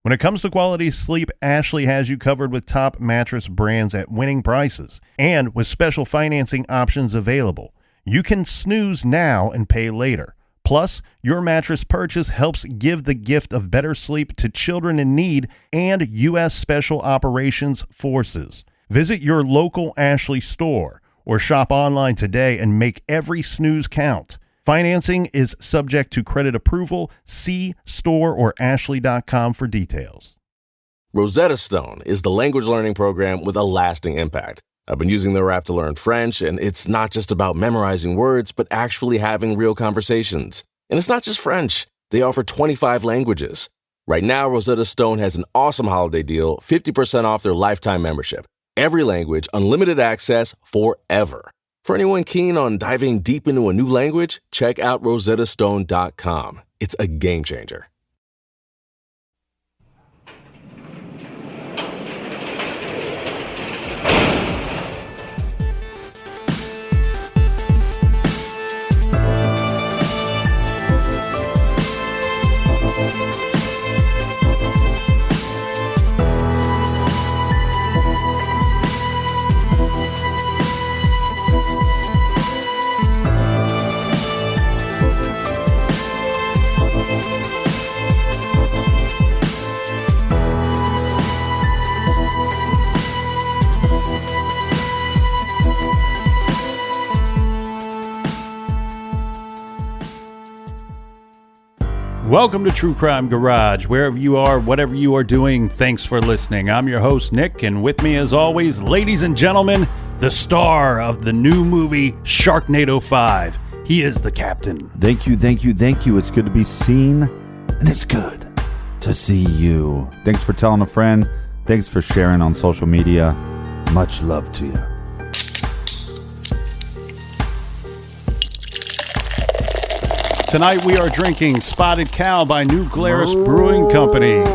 When it comes to quality sleep, Ashley has you covered with top mattress brands at winning prices and with special financing options available. You can snooze now and pay later. Plus, your mattress purchase helps give the gift of better sleep to children in need and U.S. Special Operations Forces. Visit your local Ashley store or shop online today and make every snooze count. Financing is subject to credit approval. See store or ashley.com for details. Rosetta Stone is the language learning program with a lasting impact. I've been using their app to learn French, and it's not just about memorizing words, but actually having real conversations. And it's not just French. They offer 25 languages. Right now, Rosetta Stone has an awesome holiday deal, 50% off their lifetime membership. Every language, unlimited access forever. For anyone keen on diving deep into a new language, check out rosettastone.com. It's a game changer. Welcome to True Crime Garage. Wherever you are, whatever you are doing, thanks for listening. I'm your host, Nick, and with me as always, ladies and gentlemen, the star of the new movie Sharknado 5. He is the captain. Thank you. It's good to be seen, and it's good to see you. Thanks for telling a friend. Thanks for sharing on social media. Much love to you. Tonight we are drinking Spotted Cow by New Glarus Brewing Company.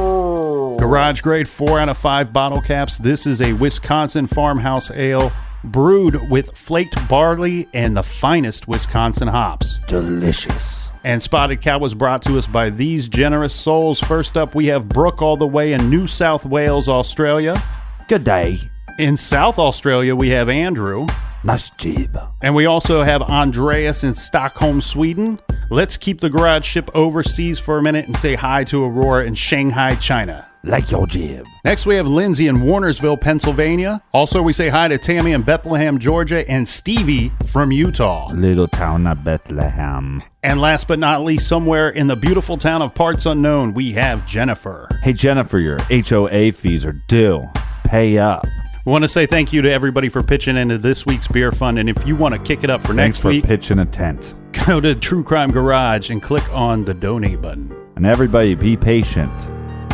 Garage grade 4 out of 5 bottle caps. This is a Wisconsin farmhouse ale brewed with flaked barley and the finest Wisconsin hops. Delicious. And Spotted Cow was brought to us by these generous souls. First up, we have Brooke all the way in New South Wales, Australia. Good day. In South Australia, we have Andrew. Nice jib. And we also have Andreas in Stockholm, Sweden. Let's keep the garage ship overseas for a minute and say hi to Aurora in Shanghai, China. Like your jib. Next, we have Lindsay in Warnersville, Pennsylvania. Also, we say hi to Tammy in Bethlehem, Georgia, and Stevie from Utah. Little town of Bethlehem. And last but not least, somewhere in the beautiful town of Parts Unknown, we have Jennifer. Hey, Jennifer, your HOA fees are due. Pay up. We want to say thank you to everybody for pitching into this week's beer fund. And if you want to kick it up for next week, thanks for pitching a tent. Go to True Crime Garage and click on the donate button. And everybody, be patient.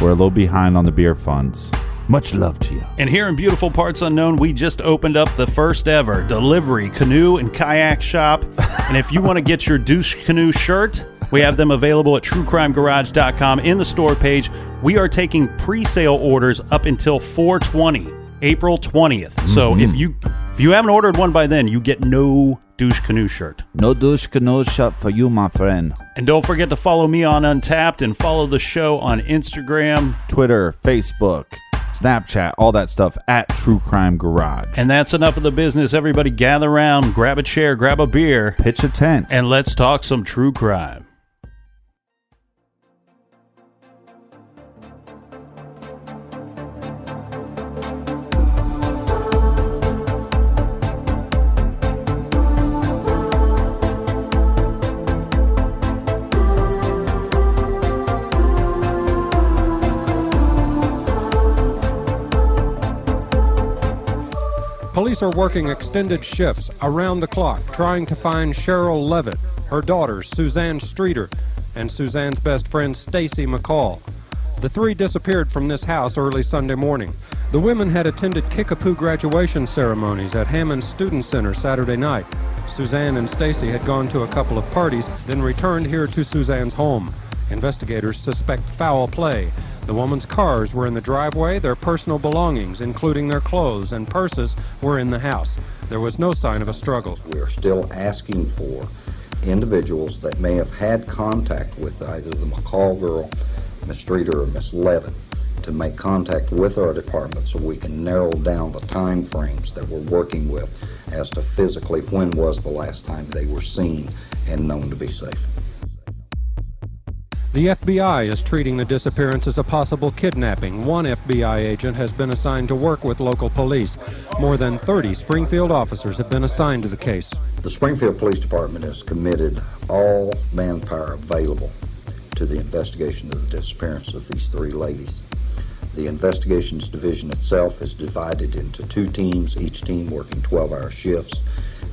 We're a little behind on the beer funds. Much love to you. And here in beautiful Parts Unknown, we just opened up the first ever delivery canoe and kayak shop. And if you want to get your douche canoe shirt, we have them available at truecrimegarage.com in the store page. We are taking pre-sale orders up until 4/20. April 20th. So if you haven't ordered one by then, you get no douche canoe shirt. No douche canoe shirt for you, my friend. And don't forget to follow me on Untapped and follow the show on Instagram, Twitter, Facebook, Snapchat, all that stuff at True Crime Garage. And that's enough of the business. Everybody gather around, grab a chair, grab a beer, pitch a tent, and let's talk some true crime. Police are working extended shifts around the clock trying to find Cheryl Levitt, her daughter Suzanne Streeter, and Suzanne's best friend Stacy McCall. The three disappeared from this house early Sunday morning. The women had attended Kickapoo graduation ceremonies at Hammond Student Center Saturday night. Suzanne and Stacy had gone to a couple of parties, then returned here to Suzanne's home. Investigators suspect foul play. The woman's cars were in the driveway. Their personal belongings, including their clothes and purses, were in the house. There was no sign of a struggle. We are still asking for individuals that may have had contact with either the McCall girl, Miss Streeter, or Miss Levitt. to make contact with our department so we can narrow down the time frames that we're working with as to physically when was the last time they were seen and known to be safe. The FBI is treating the disappearance as a possible kidnapping. One FBI agent has been assigned to work with local police. More than 30 Springfield officers have been assigned to the case. The Springfield Police Department has committed all manpower available to the investigation of the disappearance of these three ladies. The investigations division itself is divided into 2 teams, each team working 12-hour shifts.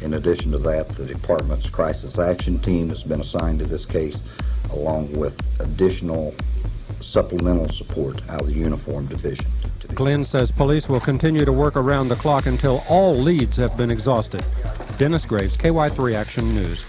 In addition to that, the department's crisis action team has been assigned to this case, along with additional supplemental support out of the uniform division. Glenn says police will continue to work around the clock until all leads have been exhausted. Dennis Graves, KY3 Action News.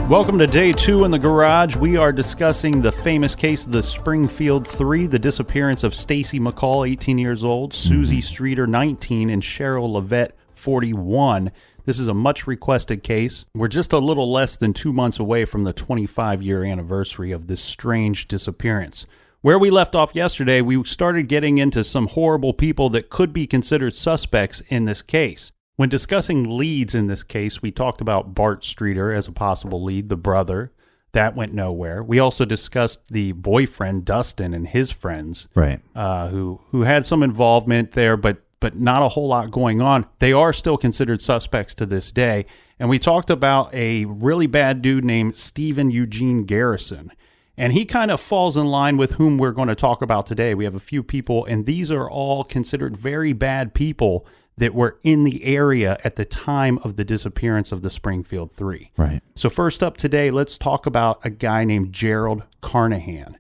Welcome to day 2 in the garage. We are discussing the famous case of the Springfield Three, the disappearance of Stacy McCall, 18 years old, Susie Streeter, 19, and Cheryl Levette, 41. This is a much requested case. We're just a little less than 2 months away from the 25-year anniversary of this strange disappearance. Where we left off yesterday, we started getting into some horrible people that could be considered suspects in this case. When discussing leads in this case, we talked about Bart Streeter as a possible lead, the brother. That went nowhere. We also discussed the boyfriend, Dustin, and his friends, Right. Who had some involvement there, but not a whole lot going on. They are still considered suspects to this day. And we talked about a really bad dude named Stephen Eugene Garrison. And he kind of falls in line with whom we're going to talk about today. We have a few people, and these are all considered very bad people that were in the area at the time of the disappearance of the Springfield Three. Right. So first up today, let's talk about a guy named Gerald Carnahan.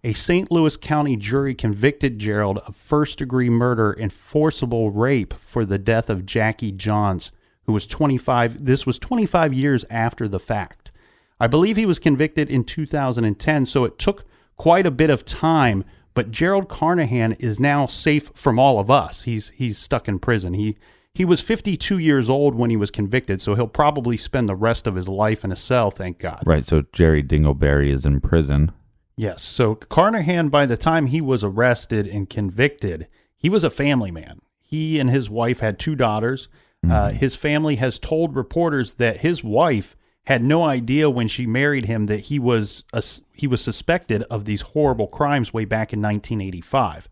A St. Louis County jury convicted Gerald of first-degree murder and forcible rape for the death of Jackie Johns, who was 25. This was 25 years after the fact. I believe he was convicted in 2010, so it took quite a bit of time. But Gerald Carnahan is now safe from all of us. He's stuck in prison. He was 52 years old when he was convicted, so he'll probably spend the rest of his life in a cell, thank God. Right, so Jerry Dingleberry is in prison. Yes, so Carnahan, by the time he was arrested and convicted, he was a family man. He and his wife had 2 daughters. His family has told reporters that his wife had no idea when she married him that he was suspected of these horrible crimes way back in 1985.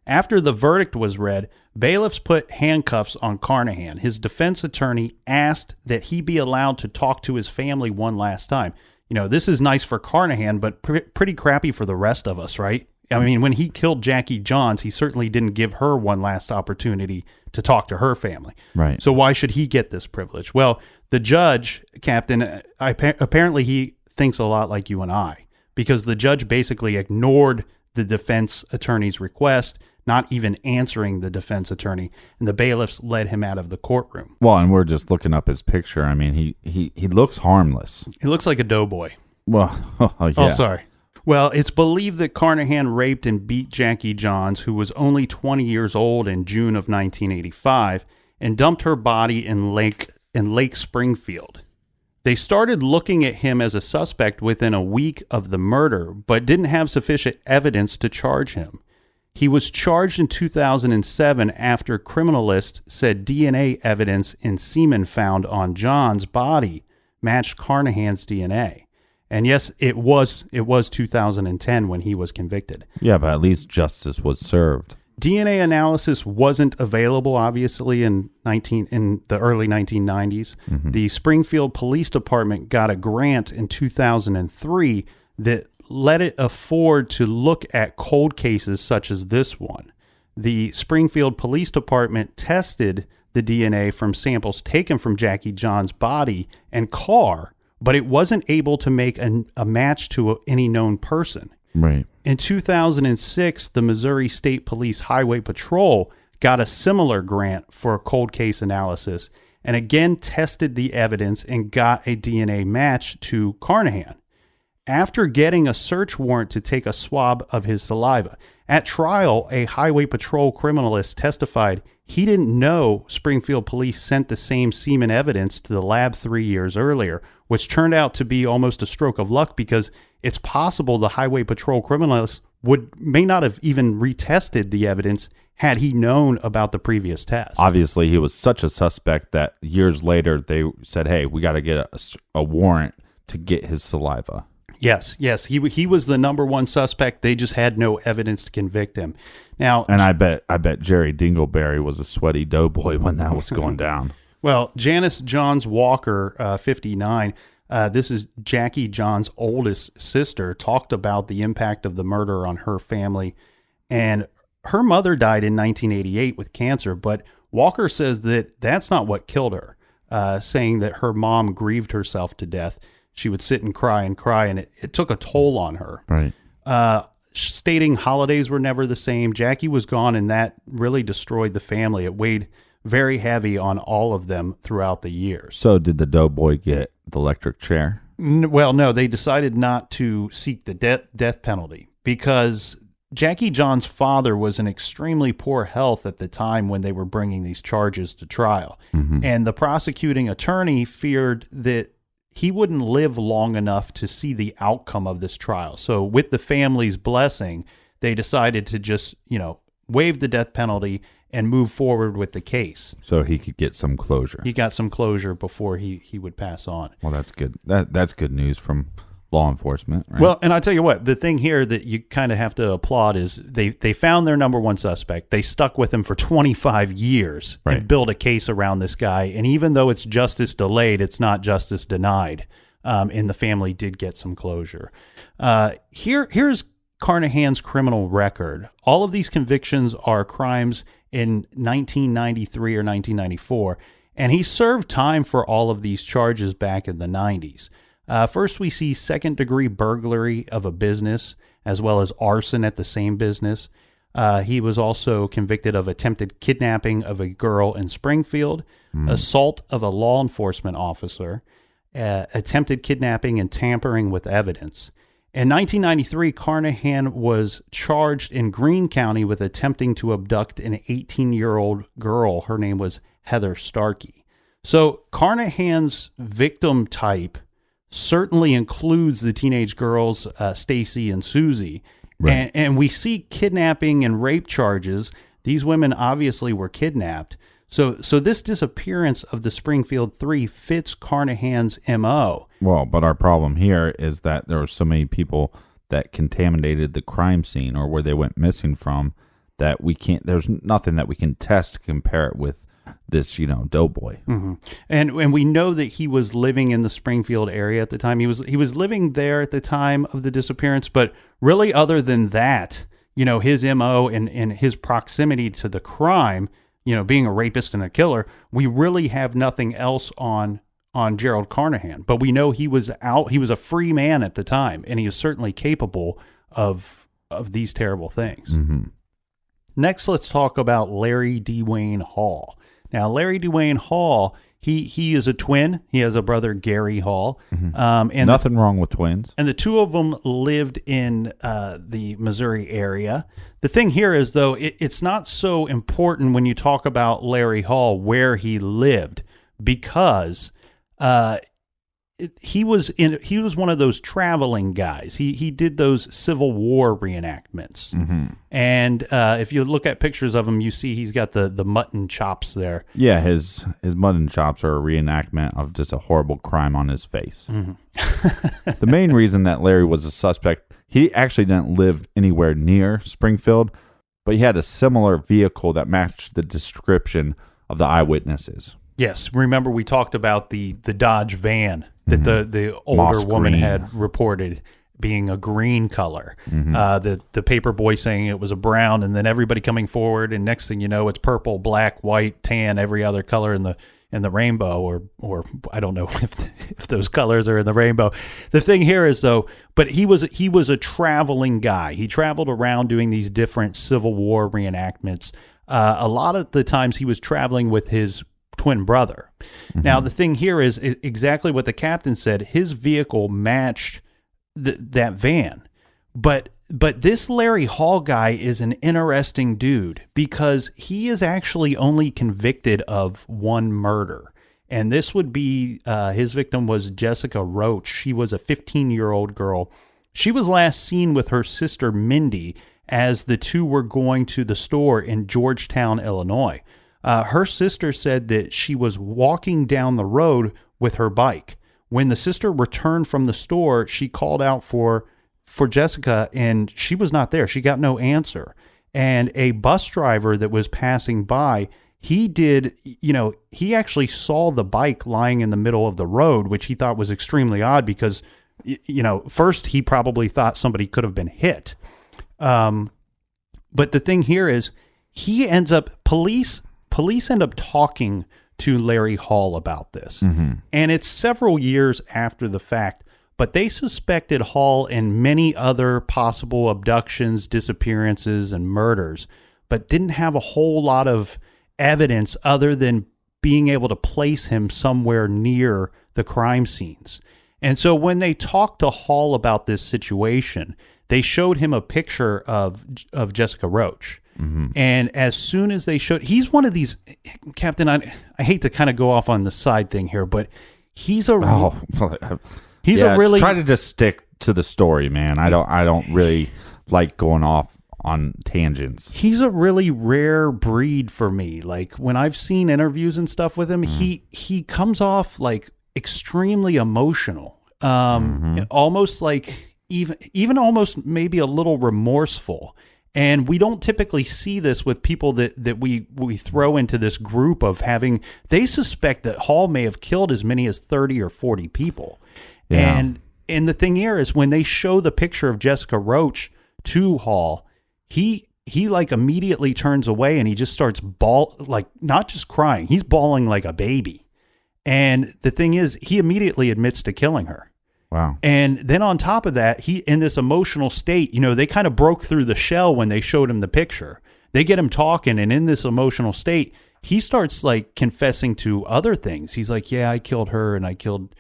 After the verdict was read, bailiffs put handcuffs on Carnahan. His defense attorney asked that he be allowed to talk to his family one last time. You know, this is nice for Carnahan, but pretty crappy for the rest of us, right? I mean, when he killed Jackie Johns, he certainly didn't give her one last opportunity to talk to her family. Right. So why should he get this privilege? Well, the judge, Captain, apparently he thinks a lot like you and I, because the judge basically ignored the defense attorney's request, not even answering the defense attorney, and the bailiffs led him out of the courtroom. Well, and we're just looking up his picture. I mean, he looks harmless. He looks like a doughboy. Well, yeah. Oh, sorry. Well, it's believed that Carnahan raped and beat Jackie Johns, who was only 20 years old in June of 1985, and dumped her body in Lake Springfield. They started looking at him as a suspect within a week of the murder, but didn't have sufficient evidence to charge him. He was charged in 2007 after criminalists said DNA evidence in semen found on John's body matched Carnahan's DNA. And yes, it was 2010 when he was convicted. Yeah, but at least justice was served. DNA analysis wasn't available, obviously, in the early 1990s. Mm-hmm. The Springfield Police Department got a grant in 2003 that let it afford to look at cold cases such as this one. The Springfield Police Department tested the DNA from samples taken from Jackie John's body and car, but it wasn't able to make a match to any known person. Right. In 2006, the Missouri State Police Highway Patrol got a similar grant for a cold case analysis and again tested the evidence and got a DNA match to Carnahan. after getting a search warrant to take a swab of his saliva. At trial, a highway patrol criminalist testified he didn't know Springfield police sent the same semen evidence to the lab 3 years earlier, which turned out to be almost a stroke of luck because it's possible the highway patrol criminalist may not have even retested the evidence had he known about the previous test. Obviously, he was such a suspect that years later they said, hey, we got to get a warrant to get his saliva. Yes. He was the number one suspect. They just had no evidence to convict him. Now, and I bet Jerry Dingleberry was a sweaty doughboy when that was going down. Well, Janice Johns Walker, 59, this is Jackie John's oldest sister, talked about the impact of the murder on her family. And her mother died in 1988 with cancer, but Walker says that that's not what killed her, saying that her mom grieved herself to death. She would sit and cry, and it took a toll on her. Right. Stating holidays were never the same. Jackie was gone, and that really destroyed the family. It weighed very heavy on all of them throughout the years. So did the doughboy get the electric chair? Well, no, they decided not to seek the death penalty because Jackie John's father was in extremely poor health at the time when they were bringing these charges to trial. Mm-hmm. And the prosecuting attorney feared that he wouldn't live long enough to see the outcome of this trial. So with the family's blessing, they decided to just, waive the death penalty and move forward with the case. So he could get some closure. He got some closure before he would pass on. Well, that's good. That's good news from law enforcement, right? Well, and I tell you what, the thing here that you kind of have to applaud is they found their number one suspect. They stuck with him for 25 years and built a case around this guy. And even though it's justice delayed, it's not justice denied. And the family did get some closure. Here's Carnahan's criminal record. All of these convictions are crimes in 1993 or 1994. And he served time for all of these charges back in the 90s. First, we see second-degree burglary of a business, as well as arson at the same business. He was also convicted of attempted kidnapping of a girl in Springfield, assault of a law enforcement officer, attempted kidnapping and tampering with evidence. In 1993, Carnahan was charged in Greene County with attempting to abduct an 18-year-old girl. Her name was Heather Starkey. So Carnahan's victim type certainly includes the teenage girls, Stacy and Susie. Right. And we see kidnapping and rape charges. These women obviously were kidnapped. So this disappearance of the Springfield Three fits Carnahan's MO. Well, but our problem here is that there were so many people that contaminated the crime scene or where they went missing from that there's nothing that we can test to compare it with this, doughboy. Mm-hmm. And we know that he was living in the Springfield area at the time. He was living there at the time of the disappearance, but really other than that, his MO and his proximity to the crime, being a rapist and a killer, we really have nothing else on Gerald Carnahan. But we know he was a free man at the time, and he is certainly capable of these terrible things. Mm-hmm. Next, let's talk about Larry Dwayne Hall. Now, Larry Dwayne Hall, he is a twin. He has a brother, Gary Hall. Mm-hmm. And nothing wrong with twins. And the two of them lived in the Missouri area. The thing here is, though, it's not so important when you talk about Larry Hall where he lived because he was one of those traveling guys. He did those Civil War reenactments. Mm-hmm. And if you look at pictures of him, you see he's got the mutton chops there. Yeah, his mutton chops are a reenactment of just a horrible crime on his face. Mm-hmm. The main reason that Larry was a suspect, he actually didn't live anywhere near Springfield, but he had a similar vehicle that matched the description of the eyewitnesses. Yes, remember we talked about the Dodge van that the older Moss woman green. had reported being a green color. Mm-hmm. The paper boy saying it was a brown, and then everybody coming forward, and next thing you know, it's purple, black, white, tan, every other color in the rainbow, or I don't know if those colors are in the rainbow. The thing here is though, but he was a traveling guy. He traveled around doing these different Civil War reenactments. A lot of the times he was traveling with his twin brother. Mm-hmm. Now, the thing here is exactly what the captain said. His vehicle matched that van. But this Larry Hall guy is an interesting dude because he is actually only convicted of one murder. And this would be, his victim was Jessica Roach. She was a 15-year-old girl. She was last seen with her sister Mindy as the two were going to the store in Georgetown, Illinois. Her sister said that she was walking down the road with her bike. When the sister returned from the store, she called out for Jessica, and she was not there. She got no answer. And a bus driver that was passing by, he actually saw the bike lying in the middle of the road, which he thought was extremely odd because, first he probably thought somebody could have been hit. But the thing here is police end up talking to Larry Hall about this. Mm-hmm. And it's several years after the fact, but they suspected Hall in many other possible abductions, disappearances, and murders, but didn't have a whole lot of evidence other than being able to place him somewhere near the crime scenes. And so when they talked to Hall about this situation, they showed him a picture of Jessica Roach. Mm-hmm. And as soon as they showed, he's one of these, Captain, I hate to kind of go off on the side thing here, but he's a really try to just stick to the story, man. I don't really like going off on tangents. He's a really rare breed for me. Like when I've seen interviews and stuff with him, he comes off like extremely emotional, almost like even almost maybe a little remorseful. And we don't typically see this with people that we throw into this group of having, they suspect that Hall may have killed as many as 30 or 40 people. Yeah. And the thing here is when they show the picture of Jessica Roach to Hall, he like immediately turns away and he just starts not just crying, he's bawling like a baby. And the thing is, he immediately admits to killing her. Wow. And then on top of that, he, in this emotional state, they kind of broke through the shell when they showed him the picture. They get him talking, and in this emotional state, he starts like confessing to other things. He's like, yeah, I killed her and I killed,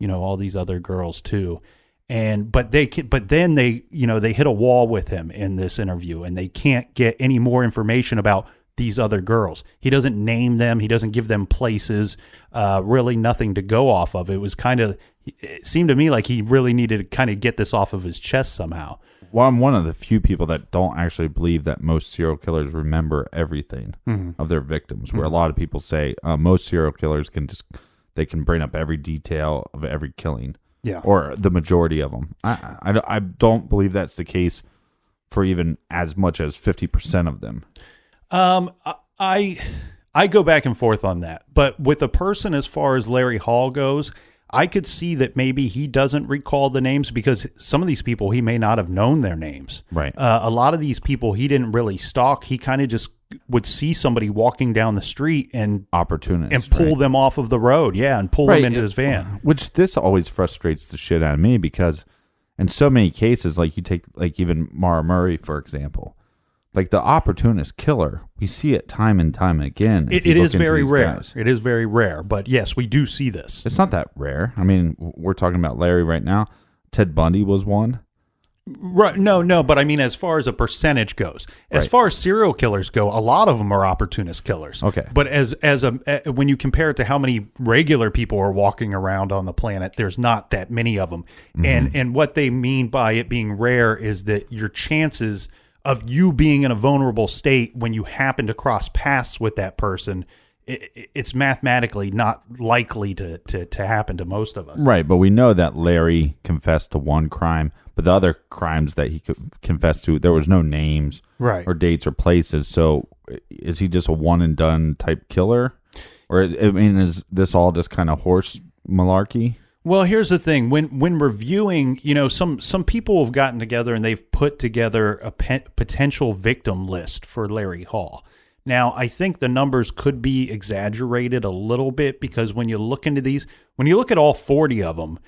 all these other girls too. But then they hit a wall with him in this interview, and they can't get any more information about these other girls. He doesn't name them. He doesn't give them places, really nothing to go off of. It seemed to me like he really needed to kind of get this off of his chest somehow. Well, I'm one of the few people that don't actually believe that most serial killers remember everything of their victims, where a lot of people say most serial killers can bring up every detail of every killing. Yeah. Or the majority of them. I don't believe that's the case for even as much as 50% of them. I go back and forth on that, but with a person as far as Larry Hall goes, I could see that maybe he doesn't recall the names because some of these people, he may not have known their names. Right. A lot of these people, he didn't really stalk. He kind of just would see somebody walking down the street and pull them off of the road. Yeah. And pull them into his van. Which this always frustrates the shit out of me because in so many cases, like you take like even Mara Murray, for example, like the opportunist killer, we see it time and time again. It is very rare. Guys. It is very rare. But yes, we do see this. It's not that rare. I mean, we're talking about Larry right now. Ted Bundy was one. Right. No. But I mean, as far as a percentage goes, as far as serial killers go, a lot of them are opportunist killers. Okay. But when you compare it to how many regular people are walking around on the planet, there's not that many of them. Mm-hmm. And what they mean by it being rare is that your chances of you being in a vulnerable state when you happen to cross paths with that person, it's mathematically not likely to happen to most of us. Right, but we know that Larry confessed to one crime, but the other crimes that he confessed to, there was no names or dates or places. So is he just a one-and-done type killer? Or, I mean, is this all just kind of horse malarkey? Well, here's the thing. When reviewing, some people have gotten together and they've put together a potential victim list for Larry Hall. Now, I think the numbers could be exaggerated a little bit because when you look into these, when you look at all 40 of them,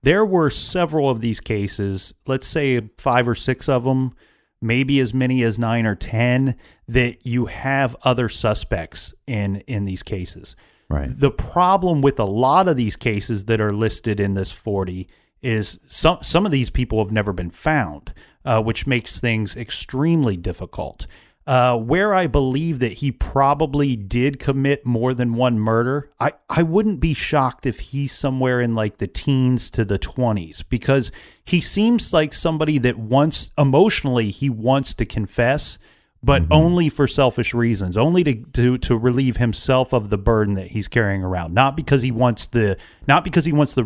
there were several of these cases, let's say 5 or 6 of them, maybe as many as 9 or 10, that you have other suspects in these cases. Right. The problem with a lot of these cases that are listed in this 40 is some of these people have never been found, which makes things extremely difficult. Where I believe that he probably did commit more than one murder, I wouldn't be shocked if he's somewhere in like the teens to the 20s, because he seems like somebody that emotionally he wants to confess, but only for selfish reasons, only to relieve himself of the burden that he's carrying around, not because he wants the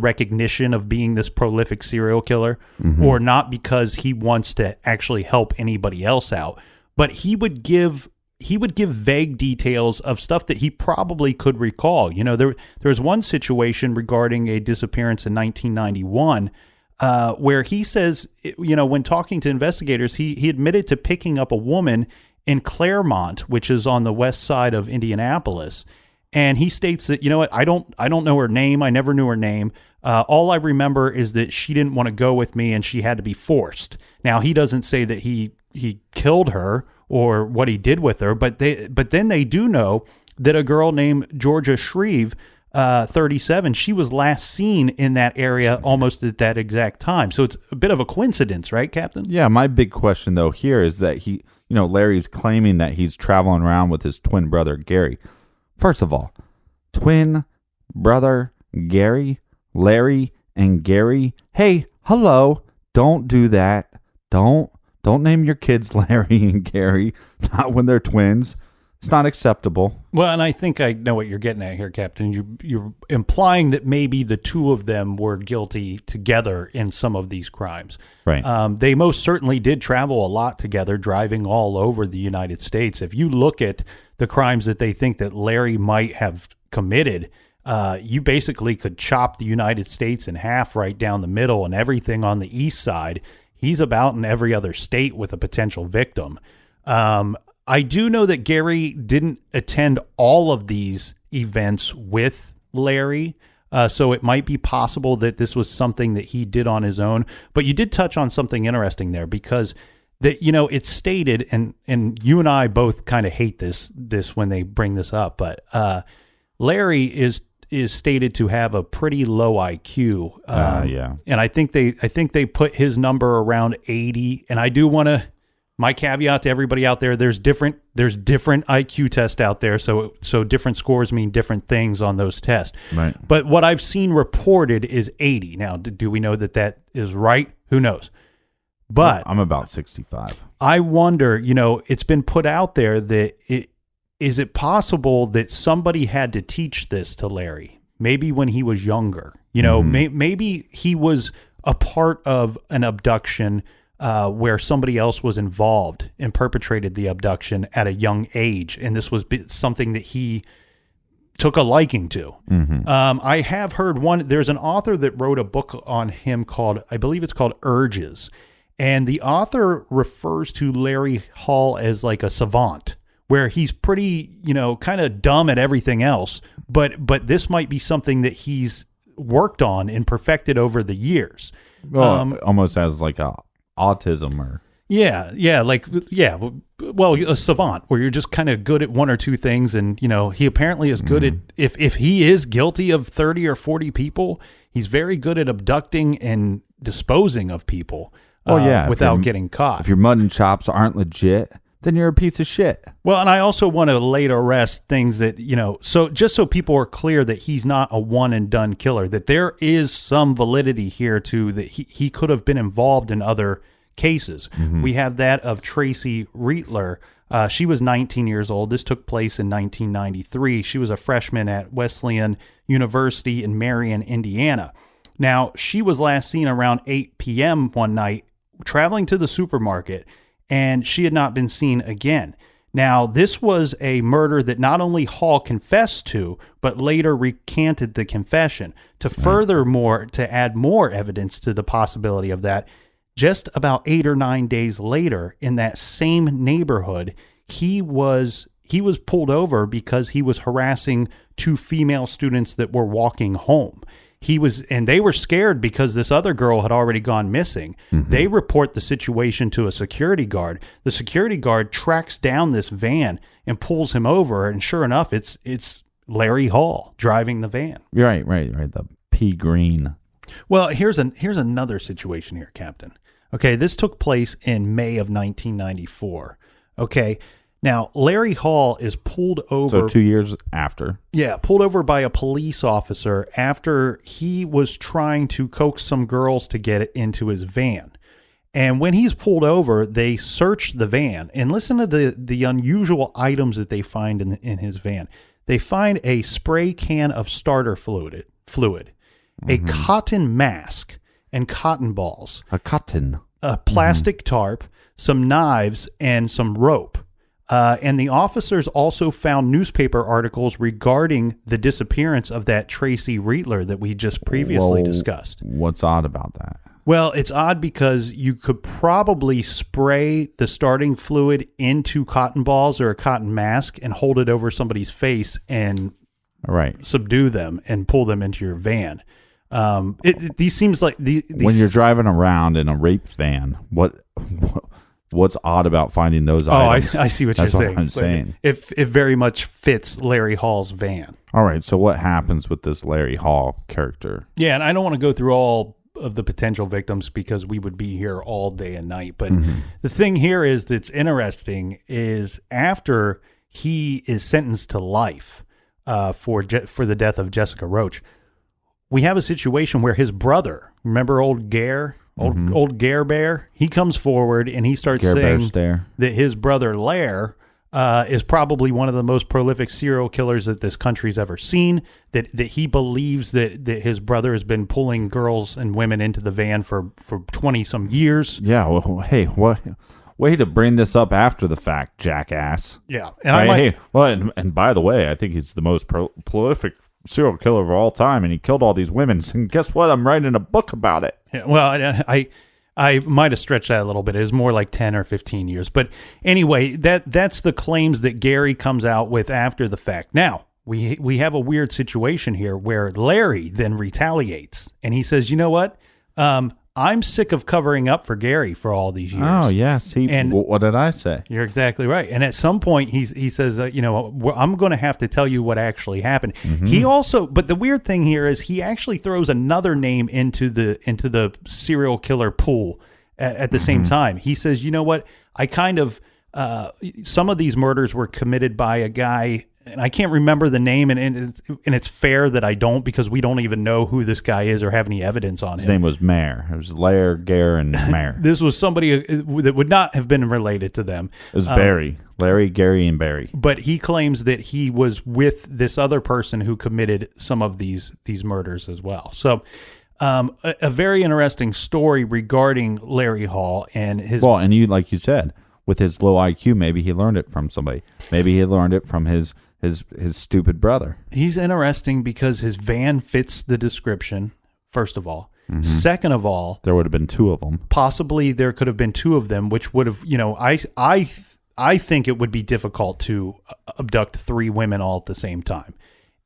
recognition of being this prolific serial killer, or not because he wants to actually help anybody else out. But he would give vague details of stuff that he probably could recall. There was one situation regarding a disappearance in 1991 where he says, when talking to investigators, he admitted to picking up a woman in Claremont, which is on the west side of Indianapolis. And he states that, I don't know her name. I never knew her name. All I remember is that she didn't want to go with me and she had to be forced. Now, he doesn't say that he killed her or what he did with her, but then they do know that a girl named Georgia Shreve, 37, she was last seen in that area almost at that exact time. So it's a bit of a coincidence, right, Captain? Yeah, my big question though here is that Larry's claiming that he's traveling around with his twin brother Gary. First of all, twin brother Gary, Larry and Gary. Hey, hello, don't do that. Don't name your kids Larry and Gary, not when they're twins. It's not acceptable. Well, and I think I know what you're getting at here, Captain. You're implying that maybe the two of them were guilty together in some of these crimes. Right. They most certainly did travel a lot together, driving all over the United States. If you look at the crimes that they think that Larry might have committed, you basically could chop the United States in half right down the middle, and everything on the east side. He's about in every other state with a potential victim. I do know that Gary didn't attend all of these events with Larry, so it might be possible that this was something that he did on his own. But you did touch on something interesting there, because that it's stated, and you and I both kind of hate this when they bring this up, but Larry is stated to have a pretty low IQ. Yeah. And I think they put his number around 80. And I do want to, my caveat to everybody out there, there's different IQ tests out there. So different scores mean different things on those tests. Right. But what I've seen reported is 80. Now, do we know that is right? Who knows? But I'm about 65. I wonder, it's been put out there that is it possible that somebody had to teach this to Larry? Maybe when he was younger, maybe he was a part of an abduction where somebody else was involved and perpetrated the abduction at a young age. And this was something that he took a liking to. I have heard there's an author that wrote a book on him I believe it's called Urges. And the author refers to Larry Hall as like a savant, where he's pretty, kind of dumb at everything else, but this might be something that he's worked on and perfected over the years. Well, almost as like a autism or... Well, a savant, where you're just kind of good at one or two things, and, he apparently is good at, if he is guilty of 30 or 40 people, he's very good at abducting and disposing of people without getting caught. If your mutton chops aren't legit, then you're a piece of shit. Well, and I also want to lay to rest things that, so just so people are clear that he's not a one and done killer, that there is some validity here to that he could have been involved in other cases. We have that of Tracy Rietler. She was 19 years old. This took place in 1993. She was a freshman at Wesleyan University in Marion, Indiana. Now, she was last seen around 8 p.m. one night traveling to the supermarket, and she had not been seen again. Now, this was a murder that not only Hall confessed to, but later recanted the confession. To add more evidence to the possibility of that, just about 8 or 9 days later, in that same neighborhood, he was pulled over because he was harassing 2 female students that were walking home. And they were scared because this other girl had already gone missing. They report the situation to a security guard. The security guard tracks down this van and pulls him over. And sure enough, it's Larry Hall driving the van. Right. The pea green Well, here's another situation here, Captain. Okay, this took place in May of 1994. Okay, now Larry Hall is pulled over. So 2 years after. Yeah, pulled over by a police officer after he was trying to coax some girls to get into his van. And when he's pulled over, they search the van and listen to the unusual items that they find in his van. They find a spray can of starter fluid, a cotton mask, and cotton balls, a plastic tarp, some knives, and some rope. And the officers also found newspaper articles regarding the disappearance of that Tracy Rietler that we just previously discussed. What's odd about that? Well, it's odd because you could probably spray the starting fluid into cotton balls or a cotton mask and hold it over somebody's face and subdue them and pull them into your van. These seems like these, when you're driving around in a rape van, what's odd about finding those items? I see what you're saying. I'm saying. It very much fits Larry Hall's van. All right, so what happens with this Larry Hall character? Yeah, and I don't want to go through all of the potential victims because we would be here all day and night. But the thing here is that's interesting is after he is sentenced to life for the death of Jessica Roach, we have a situation where his brother, remember old Gare, old Gare Bear, he comes forward and he starts saying that his brother Lair is probably one of the most prolific serial killers that this country's ever seen, that he believes that his brother has been pulling girls and women into the van for 20-some years. Yeah, well, hey, way to bring this up after the fact, jackass. Yeah. And and by the way, I think he's the most prolific serial killer of all time, and he killed all these women. And guess what? I'm writing a book about it. Yeah, well, I might have stretched that a little bit. It was more like 10 or 15 years. But anyway, that's the claims that Gary comes out with after the fact. Now, we have a weird situation here where Larry then retaliates. And he says, you know what? I'm sick of covering up for Gary for all these years. Oh, yeah. See, and what did I say? You're exactly right. And at some point, he says, I'm going to have to tell you what actually happened. He also, but the weird thing here is he actually throws another name into the serial killer pool at the same time. He says, you know what? I kind of, some of these murders were committed by a guy, and I can't remember the name, and it's fair that I don't because we don't even know who this guy is or have any evidence on him. His name was Mayer. It was Lair, Gare, and Mayer. This was somebody that would not have been related to them. It was Barry. Larry, Gary, and Barry. But he claims that he was with this other person who committed some of these murders as well. So a very interesting story regarding Larry Hall and his... Well, and like you said, with his low IQ, maybe he learned it from somebody. Maybe he learned it from his stupid brother. He's interesting because his van fits the description, first of all. Second of all, there would have been two of them. Possibly there could have been two of them, which would have, I think it would be difficult to abduct three women all at the same time.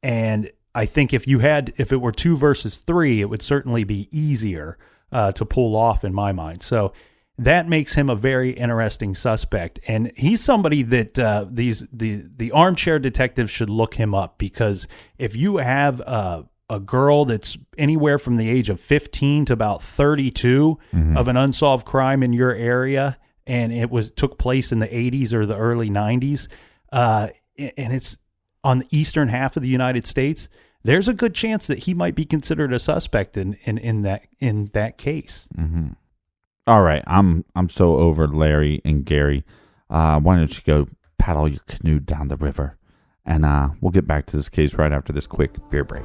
And I think if it were 2 versus 3, it would certainly be easier to pull off in my mind. So that makes him a very interesting suspect, and he's somebody that the armchair detectives should look him up, because if you have a girl that's anywhere from the age of 15 to about 32 of an unsolved crime in your area, and took place in the 80s or the early 90s, and it's on the eastern half of the United States, there's a good chance that he might be considered a suspect in that case. All right, I'm so over Larry and Gary. Why don't you go paddle your canoe down the river, and we'll get back to this case right after this quick beer break.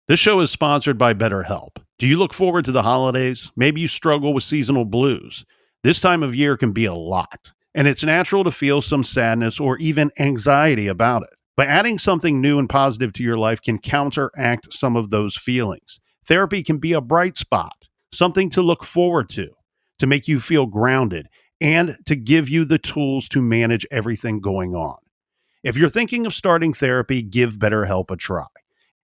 This show is sponsored by BetterHelp. Do you look forward to the holidays? Maybe you struggle with seasonal blues. This time of year can be a lot, and it's natural to feel some sadness or even anxiety about it. But adding something new and positive to your life can counteract some of those feelings. Therapy can be a bright spot, something to look forward to make you feel grounded, and to give you the tools to manage everything going on. If you're thinking of starting therapy, give BetterHelp a try.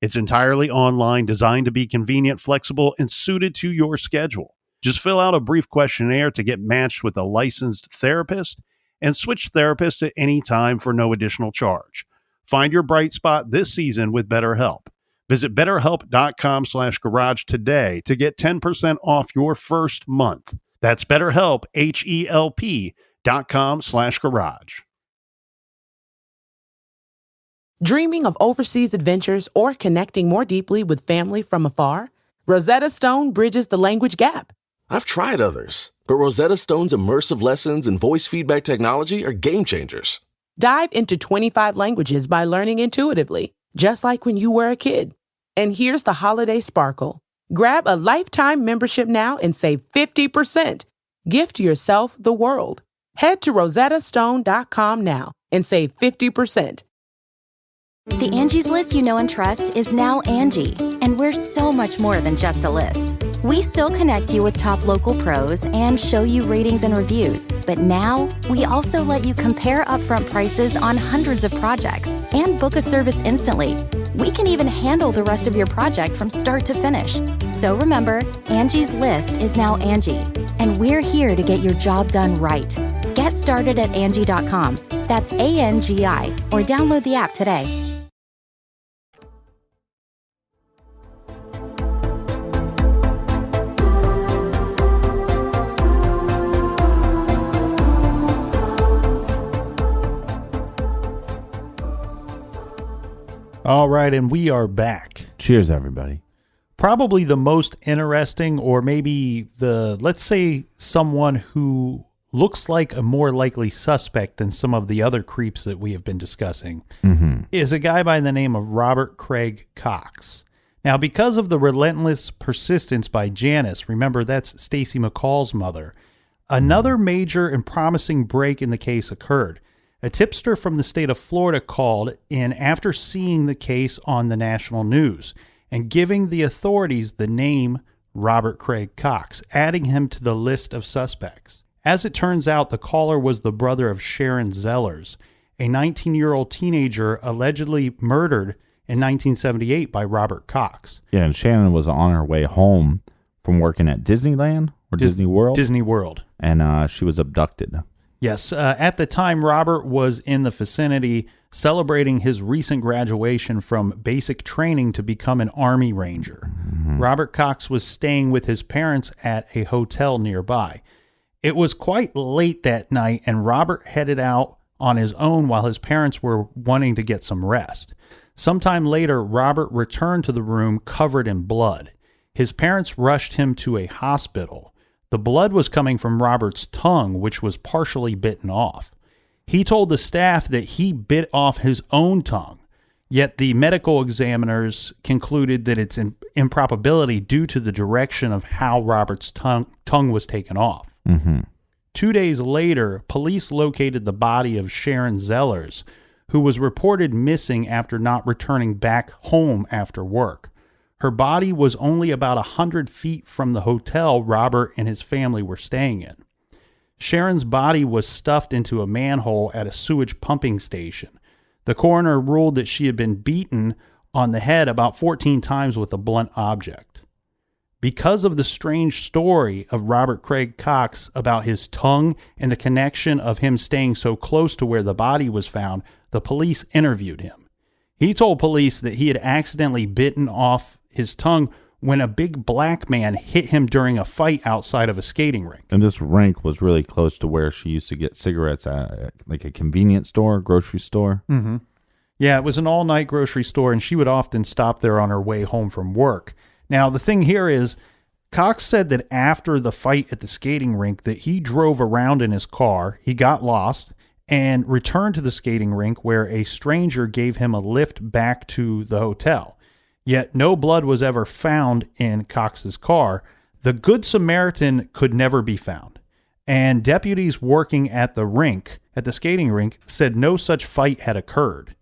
It's entirely online, designed to be convenient, flexible, and suited to your schedule. Just fill out a brief questionnaire to get matched with a licensed therapist and switch therapists at any time for no additional charge. Find your bright spot this season with BetterHelp. Visit BetterHelp.com/garage today to get 10% off your first month. That's BetterHelp, HELP.com/garage. Dreaming of overseas adventures or connecting more deeply with family from afar? Rosetta Stone bridges the language gap. I've tried others, but Rosetta Stone's immersive lessons and voice feedback technology are game changers. Dive into 25 languages by learning intuitively, just like when you were a kid. And here's the holiday sparkle. Grab a lifetime membership now and save 50%. Gift yourself the world. Head to rosettastone.com now and save 50%. The Angie's List you know and trust is now Angie, and we're so much more than just a list. We still connect you with top local pros and show you ratings and reviews, but now we also let you compare upfront prices on hundreds of projects and book a service instantly. We can even handle the rest of your project from start to finish. So remember, Angie's List is now Angie, and we're here to get your job done right. Get started at Angie.com. That's ANGI, or download the app today. All right, and we are back. Cheers, everybody. Probably the most interesting, or maybe let's say someone who looks like a more likely suspect than some of the other creeps that we have been discussing, is a guy by the name of Robert Craig Cox. Now, because of the relentless persistence by Janice, remember that's Stacy McCall's mother, another major and promising break in the case occurred. A tipster from the state of Florida called in after seeing the case on the national news and giving the authorities the name Robert Craig Cox, adding him to the list of suspects. As it turns out, the caller was the brother of Sharon Zellers, a 19-year-old teenager allegedly murdered in 1978 by Robert Cox. Yeah, and Shannon was on her way home from working at Disneyland or Disney World? Disney World. And she was abducted. Yes, at the time, Robert was in the vicinity celebrating his recent graduation from basic training to become an Army Ranger. Robert Cox was staying with his parents at a hotel nearby. It was quite late that night, and Robert headed out on his own while his parents were wanting to get some rest. Sometime later, Robert returned to the room covered in blood. His parents rushed him to a hospital. The blood was coming from Robert's tongue, which was partially bitten off. He told the staff that he bit off his own tongue, yet the medical examiners concluded that it's an improbability due to the direction of how Robert's tongue was taken off. 2 days later, police located the body of Sharon Zellers, who was reported missing after not returning back home after work. Her body was only about 100 feet from the hotel Robert and his family were staying in. Sharon's body was stuffed into a manhole at a sewage pumping station. The coroner ruled that she had been beaten on the head about 14 times with a blunt object. Because of the strange story of Robert Craig Cox about his tongue and the connection of him staying so close to where the body was found, the police interviewed him. He told police that he had accidentally bitten off his tongue when a big black man hit him during a fight outside of a skating rink. And this rink was really close to where she used to get cigarettes at, like a convenience store, grocery store. Yeah, it was an all-night grocery store, and she would often stop there on her way home from work. Now, the thing here is, Cox said that after the fight at the skating rink that he drove around in his car, he got lost, and returned to the skating rink where a stranger gave him a lift back to the hotel. Yet no blood was ever found in Cox's car. The Good Samaritan could never be found. And deputies working at the skating rink, said no such fight had occurred.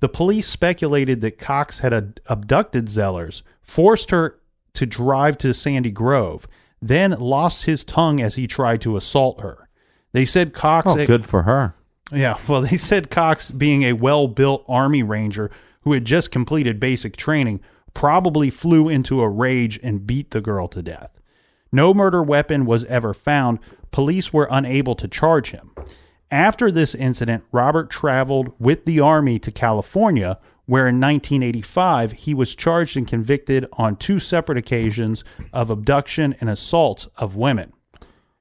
The police speculated that Cox had abducted Zellers, forced her to drive to Sandy Grove, then lost his tongue as he tried to assault her. They said Cox... Oh, good for her. Yeah, well, they said Cox, being a well-built Army Ranger who had just completed basic training, probably flew into a rage and beat the girl to death. No murder weapon was ever found. Police were unable to charge him. After this incident, Robert traveled with the Army to California, where in 1985 he was charged and convicted on 2 separate occasions of abduction and assaults of women.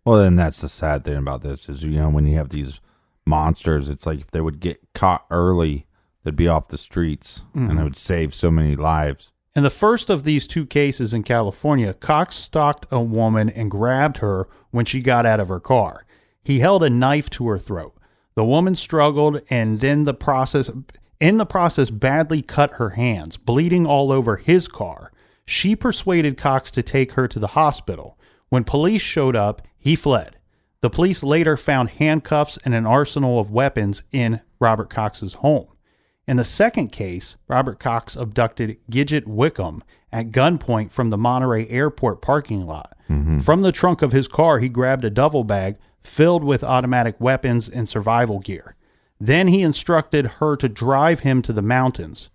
Well, then that's the sad thing about this is, when you have these monsters, it's like if they would get caught early, they'd be off the streets, and it would save so many lives. In the first of these 2 cases in California, Cox stalked a woman and grabbed her when she got out of her car. He held a knife to her throat. The woman struggled and then in the process badly cut her hands, bleeding all over his car. She persuaded Cox to take her to the hospital. When police showed up, he fled. The police later found handcuffs and an arsenal of weapons in Robert Cox's home. In the second case, Robert Cox abducted Gidget Wickham at gunpoint from the Monterey Airport parking lot. From the trunk of his car, he grabbed a duffel bag filled with automatic weapons and survival gear. Then he instructed her to drive him to the mountains.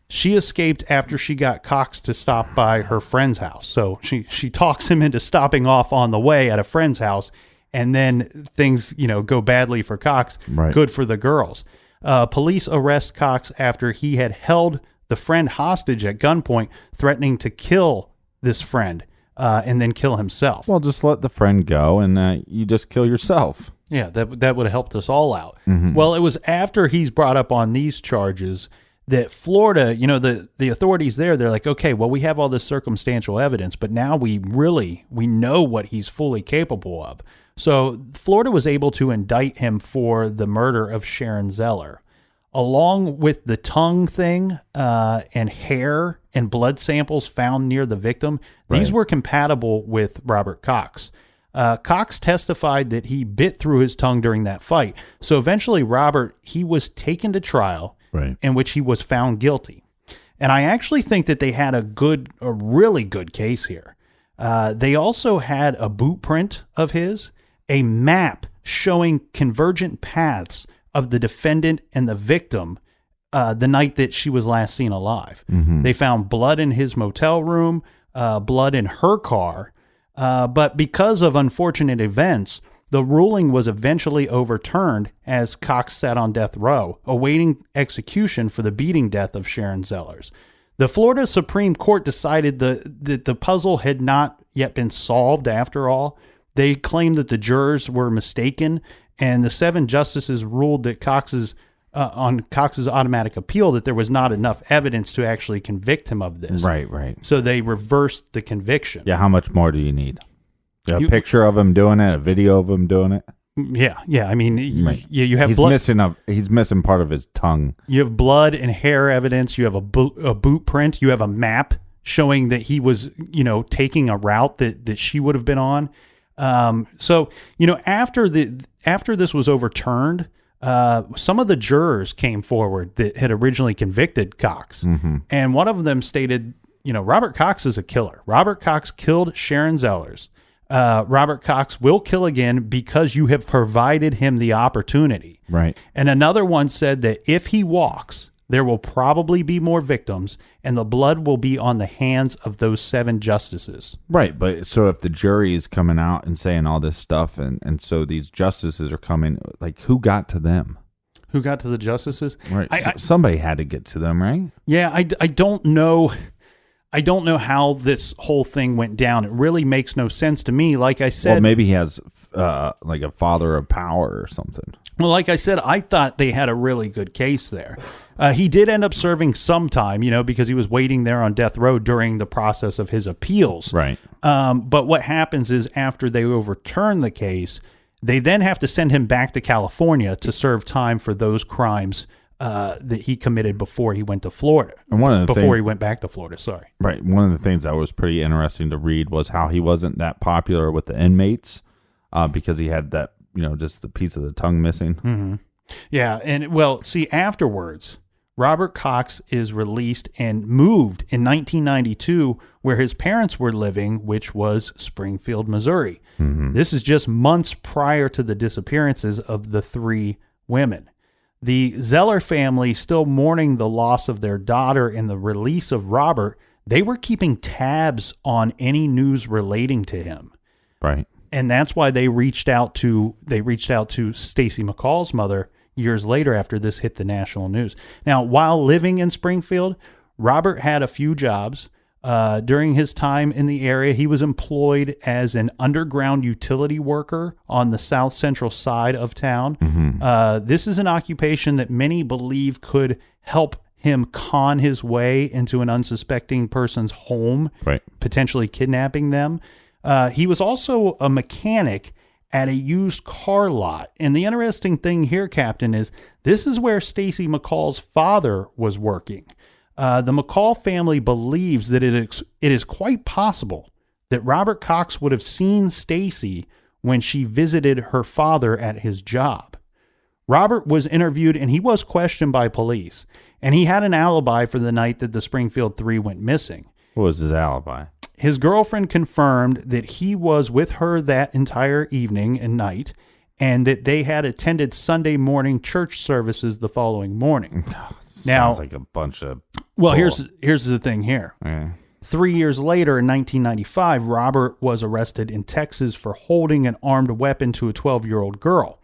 She escaped after she got Cox to stop by her friend's house. So she talks him into stopping off on the way at a friend's house, and then things, go badly for Cox, right. Good for the girls. Police arrest Cox after he had held the friend hostage at gunpoint, threatening to kill this friend and then kill himself. Well, just let the friend go and you just kill yourself. Yeah, that would have helped us all out. Well, it was after he's brought up on these charges that Florida, the authorities there, they're like, okay, well, we have all this circumstantial evidence, but now we know what he's fully capable of. So Florida was able to indict him for the murder of Sharon Zeller. Along with the tongue thing and hair and blood samples found near the victim, these were compatible with Robert Cox. Cox testified that he bit through his tongue during that fight. So eventually, Robert, he was taken to trial, in which he was found guilty. And I actually think that they had a really good case here. They also had a boot print of his, a map showing convergent paths of the defendant and the victim the night that she was last seen alive. They found blood in his motel room, blood in her car, but because of unfortunate events, the ruling was eventually overturned as Cox sat on death row, awaiting execution for the beating death of Sharon Zellers. The Florida Supreme Court decided that the puzzle had not yet been solved after all. They claimed that the jurors were mistaken, and the 7 justices ruled that on Cox's automatic appeal that there was not enough evidence to actually convict him of this. Right. So they reversed the conviction. Yeah, how much more do you need? A picture of him doing it, a video of him doing it? Yeah. I mean, you have he's blood. He's missing part of his tongue. You have blood and hair evidence. You have a boot print. You have a map showing that he was, taking a route that she would have been on. So after this was overturned, some of the jurors came forward that had originally convicted Cox, and one of them stated, Robert Cox is a killer. Robert Cox killed Sharon Zellers. Robert Cox will kill again because you have provided him the opportunity. Right. And another one said that if he walks, there will probably be more victims, and the blood will be on the hands of those 7 justices. Right, but so if the jury is coming out and saying all this stuff, and so these justices are coming, like, who got to them? Who got to the justices? Right, somebody had to get to them, right? Yeah, I don't know. I don't know how this whole thing went down. It really makes no sense to me. Like I said, well, maybe he has like a father of power or something. Well, like I said, I thought they had a really good case there. He did end up serving some time, because he was waiting there on death row during the process of his appeals. Right. But what happens is after they overturn the case, they then have to send him back to California to serve time for those crimes that he committed before he went to Florida. And he went back to Florida, sorry. Right. One of the things that was pretty interesting to read was how he wasn't that popular with the inmates because he had that, just the piece of the tongue missing. Mm-hmm. Yeah. And afterwards, Robert Cox is released and moved in 1992 where his parents were living, which was Springfield, Missouri. Mm-hmm. This is just months prior to the disappearances of the 3 women. The Zeller family, still mourning the loss of their daughter and the release of Robert, they were keeping tabs on any news relating to him. Right. And that's why they reached out to Stacy McCall's mother years later after this hit the national news. Now, while living in Springfield, Robert had a few jobs. During his time in the area, he was employed as an underground utility worker on the south central side of town. Mm-hmm. This is an occupation that many believe could help him con his way into an unsuspecting person's home, right, potentially kidnapping them. He was also a mechanic at a used car lot. And the interesting thing here, Captain, is this is where Stacy McCall's father was working. The McCall family believes that it is quite possible that Robert Cox would have seen Stacy when she visited her father at his job. Robert was interviewed and he was questioned by police, and he had an alibi for the night that the Springfield Three went missing. What was his alibi? His girlfriend confirmed that he was with her that entire evening and night, and that they had attended Sunday morning church services the following morning. Sounds like a bunch of... Well, here's the thing here. Yeah. 3 years later, in 1995, Robert was arrested in Texas for holding an armed weapon to a 12-year-old girl.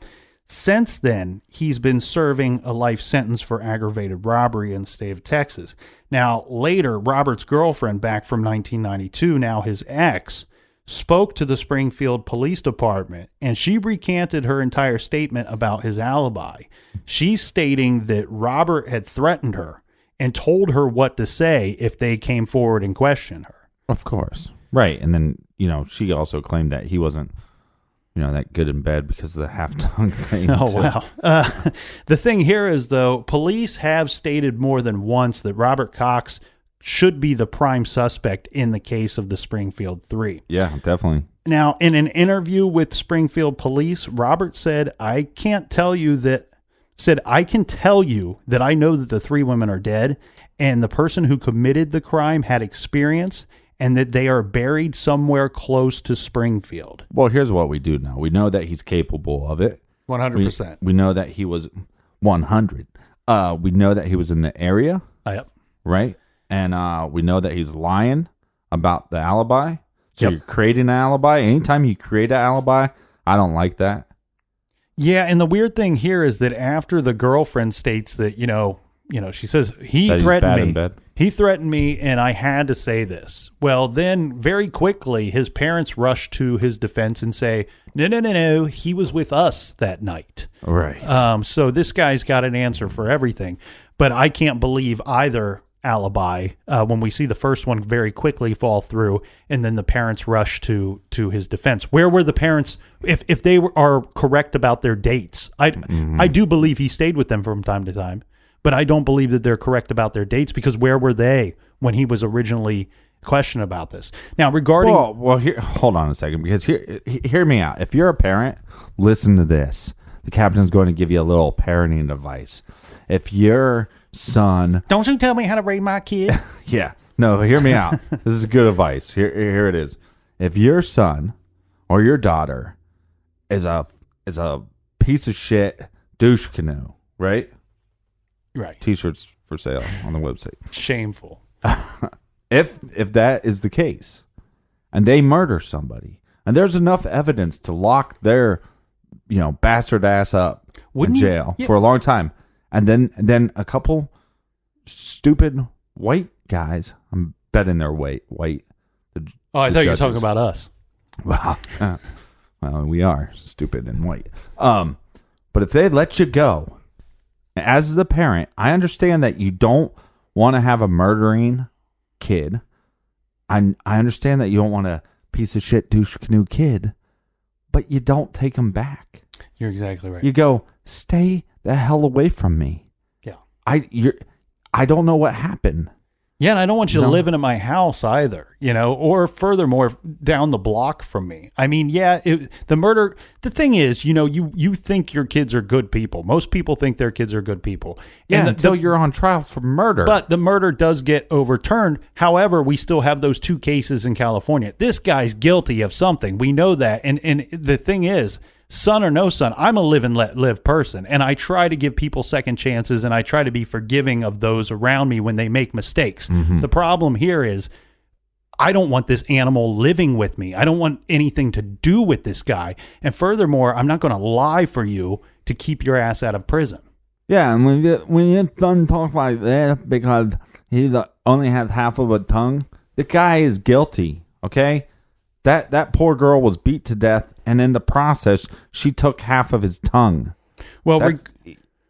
Since then, he's been serving a life sentence for aggravated robbery in the state of Texas. Now, later, Robert's girlfriend, back from 1992, now his ex, spoke to the Springfield Police Department, and she recanted her entire statement about his alibi. She's stating that Robert had threatened her and told her what to say if they came forward and questioned her. Of course. Right. And then, she also claimed that he wasn't, that good in bed because of the half-tongue thing. Oh, wow. The thing here is, though, police have stated more than once that Robert Cox should be the prime suspect in the case of the Springfield Three. Yeah, definitely. Now, in an interview with Springfield Police, Robert said, I can tell you that I know that the three women are dead, and the person who committed the crime had experience, and that they are buried somewhere close to Springfield. Well, here's what we do know. We know that he's capable of it. 100%. We know that he was 100. We know that he was in the area. Yep. Right? And we know that he's lying about the alibi. So You're creating an alibi. Anytime you create an alibi, I don't like that. Yeah, and the weird thing here is that after the girlfriend states that, she says, he threatened me and I had to say this. Well, then very quickly, his parents rush to his defense and say, no, he was with us that night. Right. So this guy's got an answer for everything. But I can't believe either alibi when we see the first one very quickly fall through, and then the parents rush to his defense. Where were the parents if they are correct about their dates? I do believe he stayed with them from time to time, but I don't believe that they're correct about their dates, because where were they when he was originally questioned about this? Now, regarding here, hold on a second, because hear me out. If you're a parent, listen to this. The captain's going to give you a little parenting advice. If your son... Don't you tell me how to raise my kid. Yeah. No, hear me out. This is good advice. Here it is. If your son or your daughter is a piece of shit douche canoe, right? Right. T-shirts for sale on the website. Shameful. If that is the case, and they murder somebody, and there's enough evidence to lock their bastard ass up in jail for a long time, and then a couple stupid white guys, I'm betting they're white. I thought you were talking about us. Well, we are stupid and white. But if they let you go, as the parent, I understand that you don't want to have a murdering kid. I understand that you don't want a piece of shit douche canoe kid, but you don't take him back. You're exactly right. You go, stay the hell away from me. Yeah. I don't know what happened. Yeah, and I don't want you living in my house either, or furthermore, down the block from me. I mean, the murder, the thing is, you think your kids are good people. Most people think their kids are good people. Yeah, until you're on trial for murder. But the murder does get overturned. However, we still have those 2 cases in California. This guy's guilty of something. We know that. And the thing is, son or no son, I'm a live and let live person, and I try to give people second chances, and I try to be forgiving of those around me when they make mistakes. Mm-hmm. The problem here is I don't want this animal living with me. I don't want anything to do with this guy. And furthermore, I'm not going to lie for you to keep your ass out of prison. Yeah, and when your son talks like that because he only has half of a tongue, the guy is guilty, okay? That poor girl was beat to death, and in the process, she took half of his tongue. Well,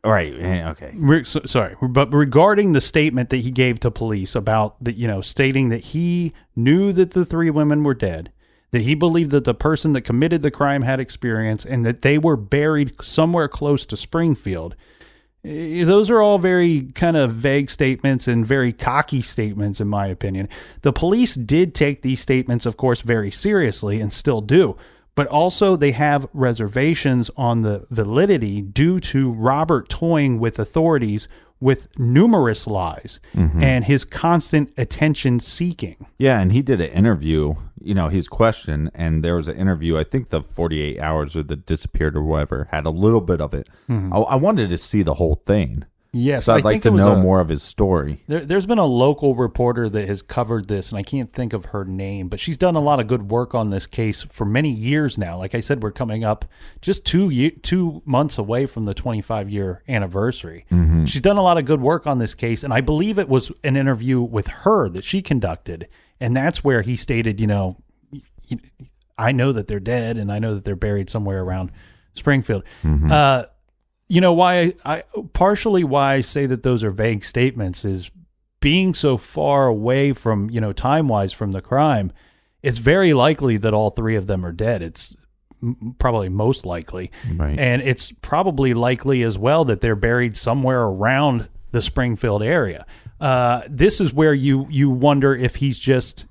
right, okay. Sorry, but regarding the statement that he gave to police about stating that he knew that the 3 women were dead, that he believed that the person that committed the crime had experience, and that they were buried somewhere close to Springfield. Those are all very kind of vague statements and very cocky statements, in my opinion. The police did take these statements, of course, very seriously and still do. But also they have reservations on the validity due to Robert toying with authorities with numerous lies and his constant attention seeking. Yeah, and he did an interview, he's questioned, and there was an interview, I think the 48 hours or the disappeared or whatever, had a little bit of it. I wanted to see the whole thing. Yes, so I'd like to know more of his story. There's been a local reporter that has covered this, and I can't think of her name, but she's done a lot of good work on this case for many years now. Like I said, we're coming up just 2 months away from the 25-year anniversary. She's done a lot of good work on this case, and I believe it was an interview with her that she conducted, and that's where he stated, I know that they're dead, and I know that they're buried somewhere around Springfield. Why I say that those are vague statements is being so far away from, time-wise from the crime, it's very likely that all 3 of them are dead. It's probably most likely. Right. And it's probably likely as well that they're buried somewhere around the Springfield area. This is where you wonder if he's just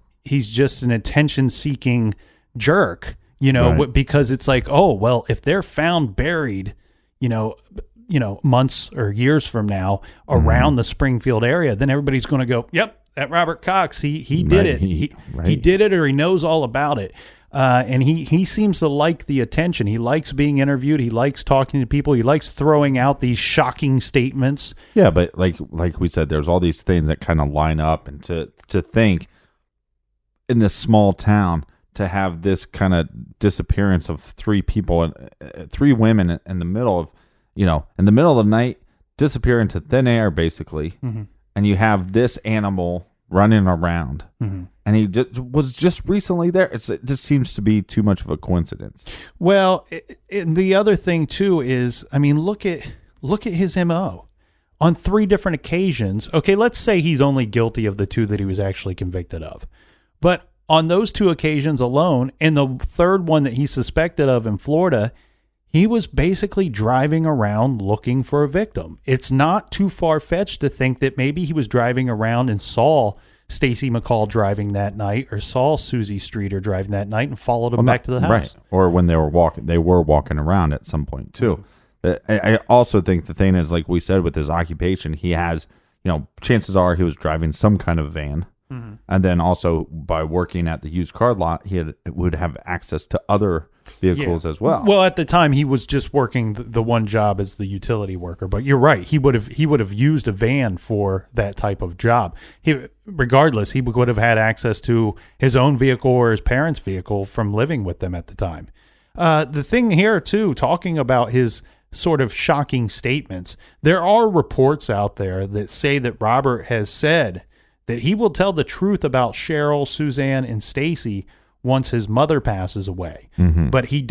an attention-seeking jerk, right. Because it's like, oh, well, if they're found buried, months or years from now around the Springfield area, then everybody's going to go, yep, that Robert Cox, he did it. He did it, or he knows all about it. And he seems to like the attention. He likes being interviewed. He likes talking to people. He likes throwing out these shocking statements. Yeah, but like we said, there's all these things that kind of line up, and to think in this small town to have this kind of disappearance of 3 people and 3 women in the middle of, in the middle of the night, disappear into thin air, basically. And you have this animal running around, and he was just recently there. It just seems to be too much of a coincidence. Well, the other thing too is, look at his MO on 3 different occasions. Okay, let's say he's only guilty of the 2 that he was actually convicted of, but on those 2 occasions alone, and the 3rd one that he's suspected of in Florida, he was basically driving around looking for a victim. It's not too far-fetched to think that maybe he was driving around and saw Stacy McCall driving that night, or saw Susie Streeter driving that night and followed him back to the house. Right. Or when they were walking around at some point too. I also think the thing is, like we said, with his occupation, he has, chances are he was driving some kind of van. And then also by working at the used car lot, would have access to other vehicles as well. Well, at the time he was just working the one job as the utility worker, but you're right. He would have used a van for that type of job. Regardless, he would have had access to his own vehicle or his parents' vehicle from living with them at the time. The thing here too, talking about his sort of shocking statements, there are reports out there that say that Robert has said that he will tell the truth about Cheryl, Suzanne, and Stacy once his mother passes away. But he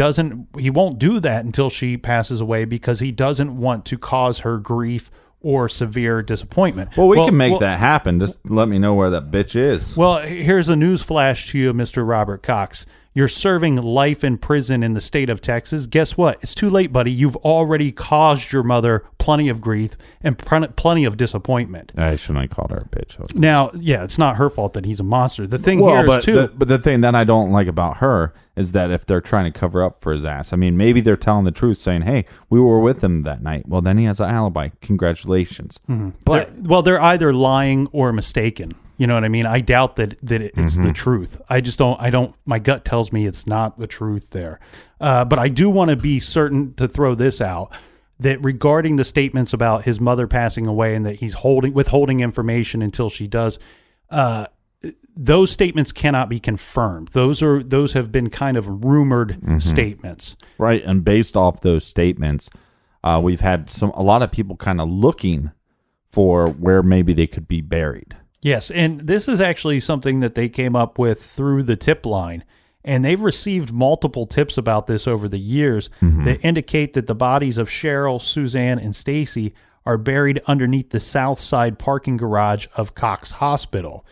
won't do that until she passes away, because he doesn't want to cause her grief or severe disappointment. Well, we can make that happen. Just let me know where that bitch is. Well, here's a news flash to you, Mr. Robert Cox. You're serving life in prison in the state of Texas. Guess what? It's too late, buddy. You've already caused your mother plenty of grief and plenty of disappointment. I shouldn't have called her a bitch. Now, yeah, it's not her fault that he's a monster. The thing but the thing that I don't like about her is that if they're trying to cover up for his ass, maybe they're telling the truth, saying, "Hey, we were with him that night." Well, then he has an alibi. Congratulations. But they're either lying or mistaken. You know what I mean? I doubt that it's the truth. I don't, my gut tells me it's not the truth there. But I do want to be certain to throw this out, that regarding the statements about his mother passing away and that he's withholding information until she does, those statements cannot be confirmed. Those have been kind of rumored statements. Right, and based off those statements, we've had a lot of people kind of looking for where maybe they could be buried. Yes, and this is actually something that they came up with through the tip line, and they've received multiple tips about this over the years that indicate that the bodies of Cheryl, Suzanne, and Stacy are buried underneath the south side parking garage of Cox Hospital,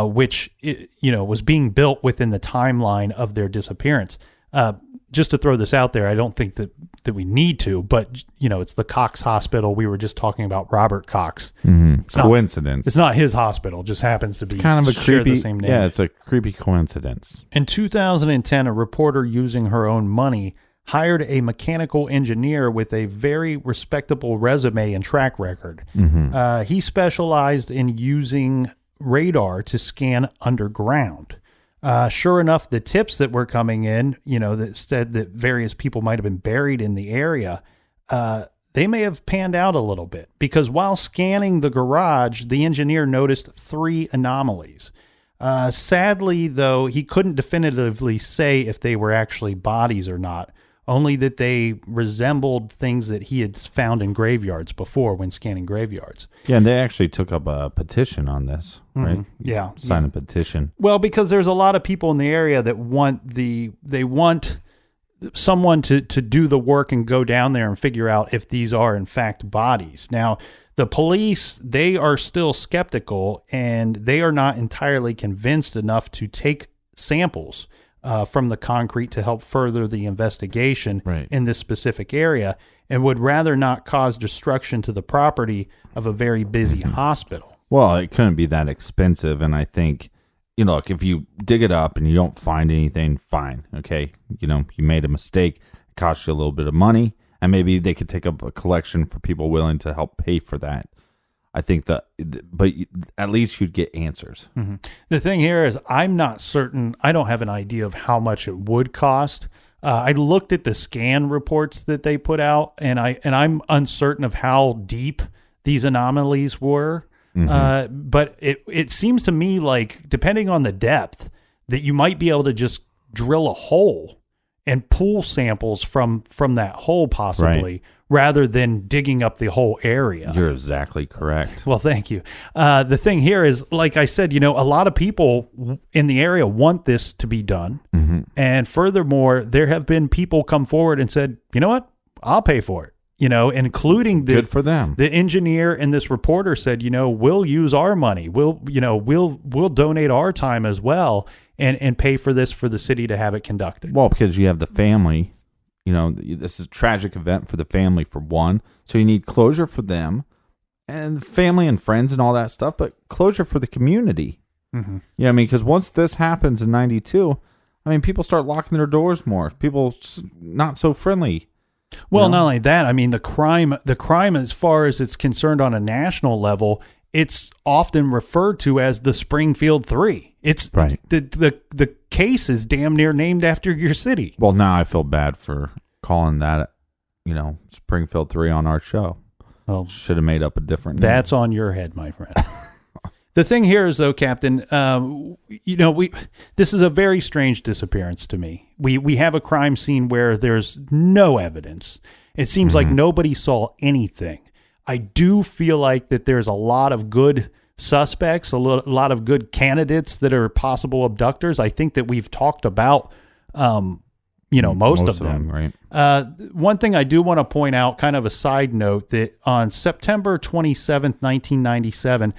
which was being built within the timeline of their disappearance. Just to throw this out there, I don't think that we need to, but it's the Cox Hospital. We were just talking about Robert Cox. It's coincidence. It's not his hospital; just happens to be kind of a creepy. The same name. Yeah, it's a creepy coincidence. In 2010, a reporter using her own money hired a mechanical engineer with a very respectable resume and track record. He specialized in using radar to scan underground. Sure enough, the tips that were coming in, that said that various people might have been buried in the area, they may have panned out a little bit, because while scanning the garage, the engineer noticed 3 anomalies. Sadly, though, he couldn't definitively say if they were actually bodies or not, only that they resembled things that he had found in graveyards before when scanning graveyards. Yeah, and they actually took up a petition on this, right? Yeah. Sign a petition. Well, because there's a lot of people in the area that want someone to do the work and go down there and figure out if these are in fact bodies. Now, the police, they are still skeptical, and they are not entirely convinced enough to take samples from the concrete to help further the investigation in this specific area, and would rather not cause destruction to the property of a very busy hospital. Well, it couldn't be that expensive, and I think, look, if you dig it up and you don't find anything, fine, okay? You made a mistake, it cost you a little bit of money, and maybe they could take up a collection for people willing to help pay for that. I think but at least you'd get answers. The thing here is, I'm not certain. I don't have an idea of how much it would cost. I looked at the scan reports that they put out, and I'm uncertain of how deep these anomalies were. But it seems to me like, depending on the depth, that you might be able to just drill a hole and pull samples from that hole possibly, rather than digging up the whole area. You're exactly correct. Well, thank you. The thing here is, like I said, a lot of people in the area want this to be done. And furthermore, there have been people come forward and said, you know what, I'll pay for it. Including good for them. The engineer and this reporter said, we'll use our money. We'll donate our time as well and pay for this for the city to have it conducted. Well, because you have the family, this is a tragic event for the family, for one. So you need closure for them and the family and friends and all that stuff, but closure for the community. Because once this happens in 92, people start locking their doors more. People not so friendly. Well, not only that, the crime as far as it's concerned on a national level, it's often referred to as the Springfield Three. It's the case is damn near named after your city. Well, now I feel bad for calling that, Springfield 3 on our show. Well, should have made up a different name. That's on your head, my friend. The thing here is, though, Captain, this is a very strange disappearance to me. We have a crime scene where there's no evidence. It seems like nobody saw anything. I do feel like that there's a lot of good suspects, a lot of good candidates that are possible abductors. I think that we've talked about, most of them. Right. One thing I do want to point out, kind of a side note, that on September 27th, 1997,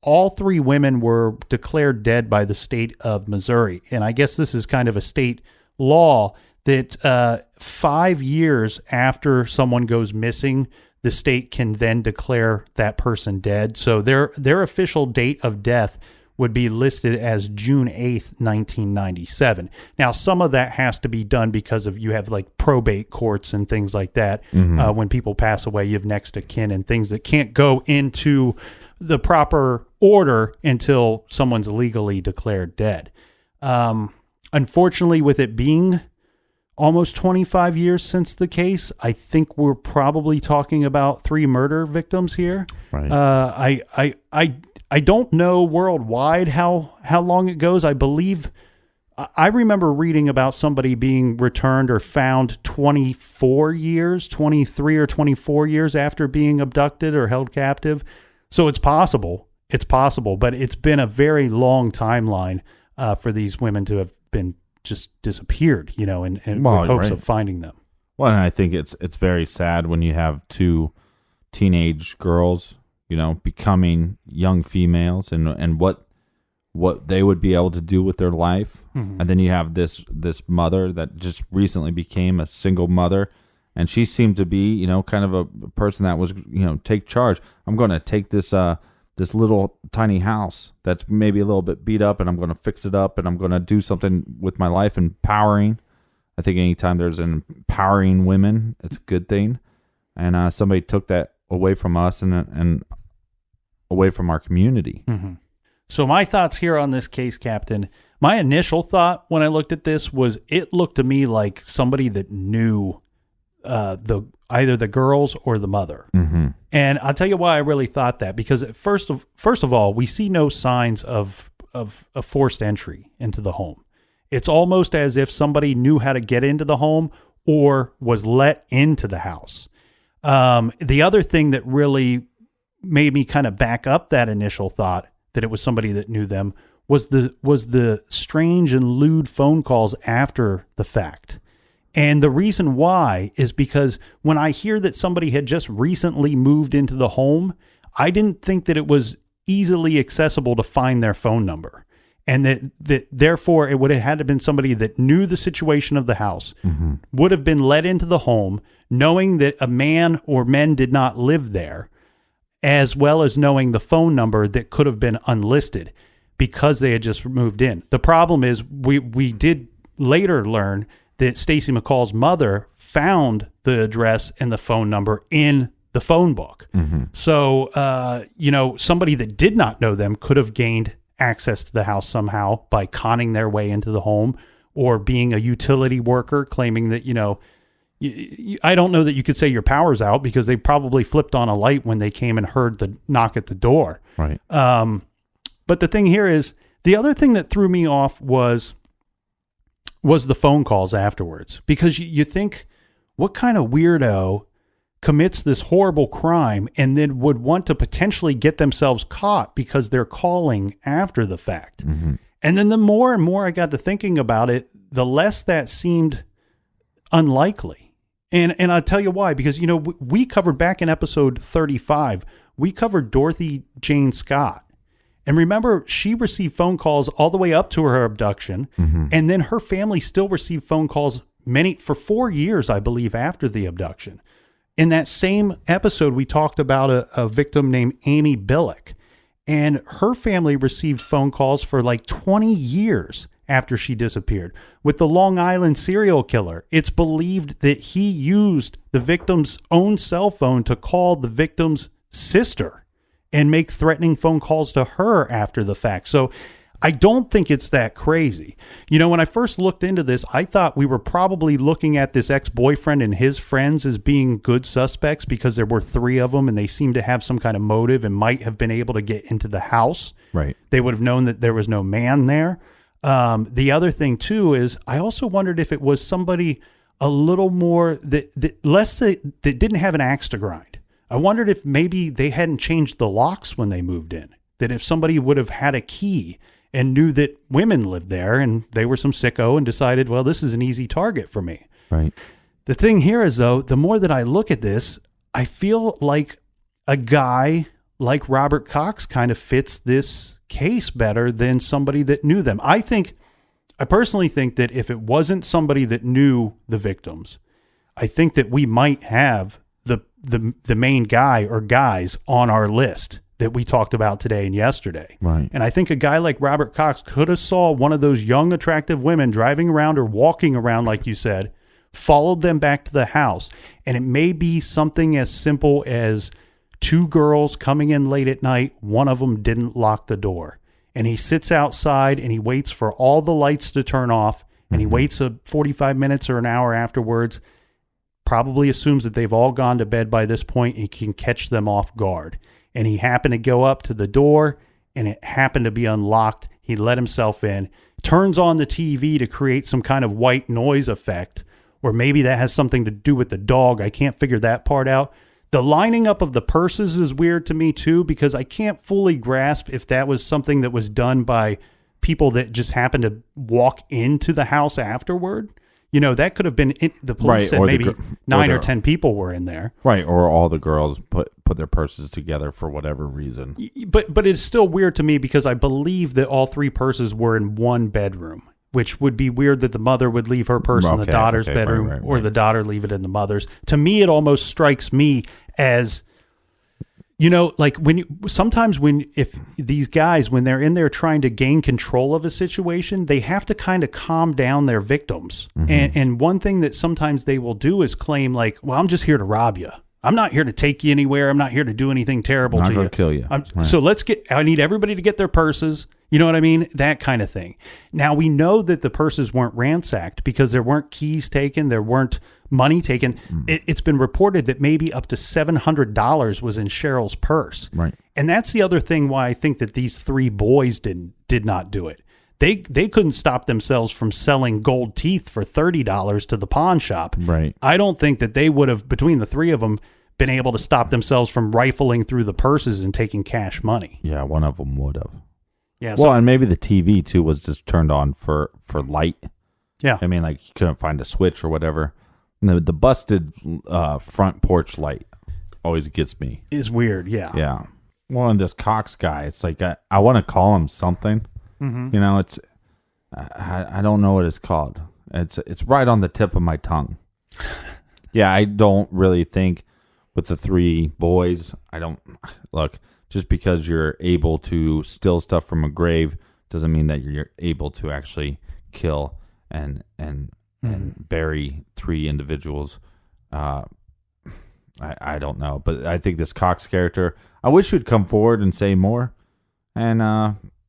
all 3 women were declared dead by the state of Missouri. And I guess this is kind of a state law that 5 years after someone goes missing, the state can then declare that person dead. So their official date of death would be listed as June 8th, 1997. Now, some of that has to be done because of you have like probate courts and things like that. When people pass away, you have next of kin and things that can't go into the proper order until someone's legally declared dead. Unfortunately, with it being almost 25 years since the case, I think we're probably talking about 3 murder victims here. Right. I don't know worldwide how long it goes. I remember reading about somebody being returned or found 23 or 24 years after being abducted or held captive. So it's possible. It's possible, but it's been a very long timeline for these women to have been just disappeared, and with hopes of finding them. Well, and I think it's very sad when you have two teenage girls, becoming young females and what they would be able to do with their life. Mm-hmm. And then you have this mother that just recently became a single mother, and she seemed to be, kind of a person that was, take charge. I'm going to take this little tiny house that's maybe a little bit beat up, and I'm going to fix it up, and I'm going to do something with my life, empowering. I think anytime there's an empowering women, it's a good thing. And somebody took that away from us and away from our community. Mm-hmm. So my thoughts here on this case, Captain, my initial thought when I looked at this was it looked to me like somebody that knew either the girls or the mother. Mm-hmm. And I'll tell you why I really thought that, because first of all, we see no signs of a forced entry into the home. It's almost as if somebody knew how to get into the home or was let into the house. The other thing that really made me kind of back up that initial thought that it was somebody that knew them was the strange and lewd phone calls after the fact. And the reason why is because when I hear that somebody had just recently moved into the home, I didn't think that it was easily accessible to find their phone number. And that therefore it would have had to have been somebody that knew the situation of the house, mm-hmm. would have been let into the home, knowing that a man or men did not live there, as well as knowing the phone number that could have been unlisted because they had just moved in. The problem is we did later learn that Stacy McCall's mother found the address and the phone number in the phone book. Mm-hmm. So, somebody that did not know them could have gained access to the house somehow by conning their way into the home, or being a utility worker claiming that, I don't know that you could say your power's out, because they probably flipped on a light when they came and heard the knock at the door. Right. But the thing here is, the other thing that threw me off was the phone calls afterwards, because you think, what kind of weirdo commits this horrible crime and then would want to potentially get themselves caught because they're calling after the fact? Mm-hmm. And then the more and more I got to thinking about it, the less that seemed unlikely. And I'll tell you why, because, we covered back in episode 35, we covered Dorothy Jane Scott. And remember, she received phone calls all the way up to her abduction. Mm-hmm. And then her family still received phone calls for 4 years, I believe, after the abduction. In that same episode, we talked about a victim named Amy Billick, and her family received phone calls for like 20 years after she disappeared. With the Long Island serial killer, it's believed that he used the victim's own cell phone to call the victim's sister and make threatening phone calls to her after the fact. So I don't think it's that crazy. When I first looked into this, I thought we were probably looking at this ex-boyfriend and his friends as being good suspects because there were 3 of them and they seemed to have some kind of motive and might have been able to get into the house. Right. They would have known that there was no man there. The other thing too is I also wondered if it was somebody a little more that didn't have an axe to grind. I wondered if maybe they hadn't changed the locks when they moved in. That if somebody would have had a key and knew that women lived there and they were some sicko and decided, well, this is an easy target for me. Right. The thing here is, though, the more that I look at this, I feel like a guy like Robert Cox kind of fits this case better than somebody that knew them. I personally think that if it wasn't somebody that knew the victims, I think that we might have the main guy or guys on our list that we talked about today and yesterday. Right. And I think a guy like Robert Cox could have saw one of those young, attractive women driving around or walking around, like you said, followed them back to the house. And it may be something as simple as 2 girls coming in late at night. One of them didn't lock the door. And he sits outside and he waits for all the lights to turn off. And he waits 45 minutes or an hour afterwards, probably assumes that they've all gone to bed by this point and can catch them off guard. And he happened to go up to the door and it happened to be unlocked. He let himself in, turns on the TV to create some kind of white noise effect, or maybe that has something to do with the dog. I can't figure that part out. The lining up of the purses is weird to me too, because I can't fully grasp if that was something that was done by people that just happened to walk into the house afterward. That could have been the police said maybe 9 or 10 people were in there. Right, or all the girls put their purses together for whatever reason. But it's still weird to me because I believe that all 3 purses were in one bedroom, which would be weird that the mother would leave her purse in the daughter's bedroom or the daughter leave it in the mother's. To me, it almost strikes me as, like if these guys, when they're in there trying to gain control of a situation, they have to kind of calm down their victims. Mm-hmm. And one thing that sometimes they will do is claim like, well, I'm just here to rob you. I'm not here to take you anywhere. I'm not here to do anything terrible to you. I'm not going to kill you. So I need everybody to get their purses. You know what I mean? That kind of thing. Now, we know that the purses weren't ransacked because there weren't keys taken. There weren't money taken. It's been reported that maybe up to $700 was in Cheryl's purse. Right. And that's the other thing why I think that these 3 boys did not do it. They couldn't stop themselves from selling gold teeth for $30 to the pawn shop. Right. I don't think that they would have, between the 3 of them, been able to stop themselves from rifling through the purses and taking cash money. Yeah, one of them would have. Yeah. Well, and maybe the TV too was just turned on for light. Yeah. I mean, like you couldn't find a switch or whatever. And the busted front porch light always gets me. Is weird. Yeah. Yeah. Well, and this Cox guy, it's like I want to call him something. Mm-hmm. It's I don't know what it's called. It's right on the tip of my tongue. Yeah, I don't really think with the 3 boys. I don't look. Just because you're able to steal stuff from a grave doesn't mean that you're able to actually kill and bury 3 individuals. I don't know, but I think this Cox character, I wish he'd come forward and say more, and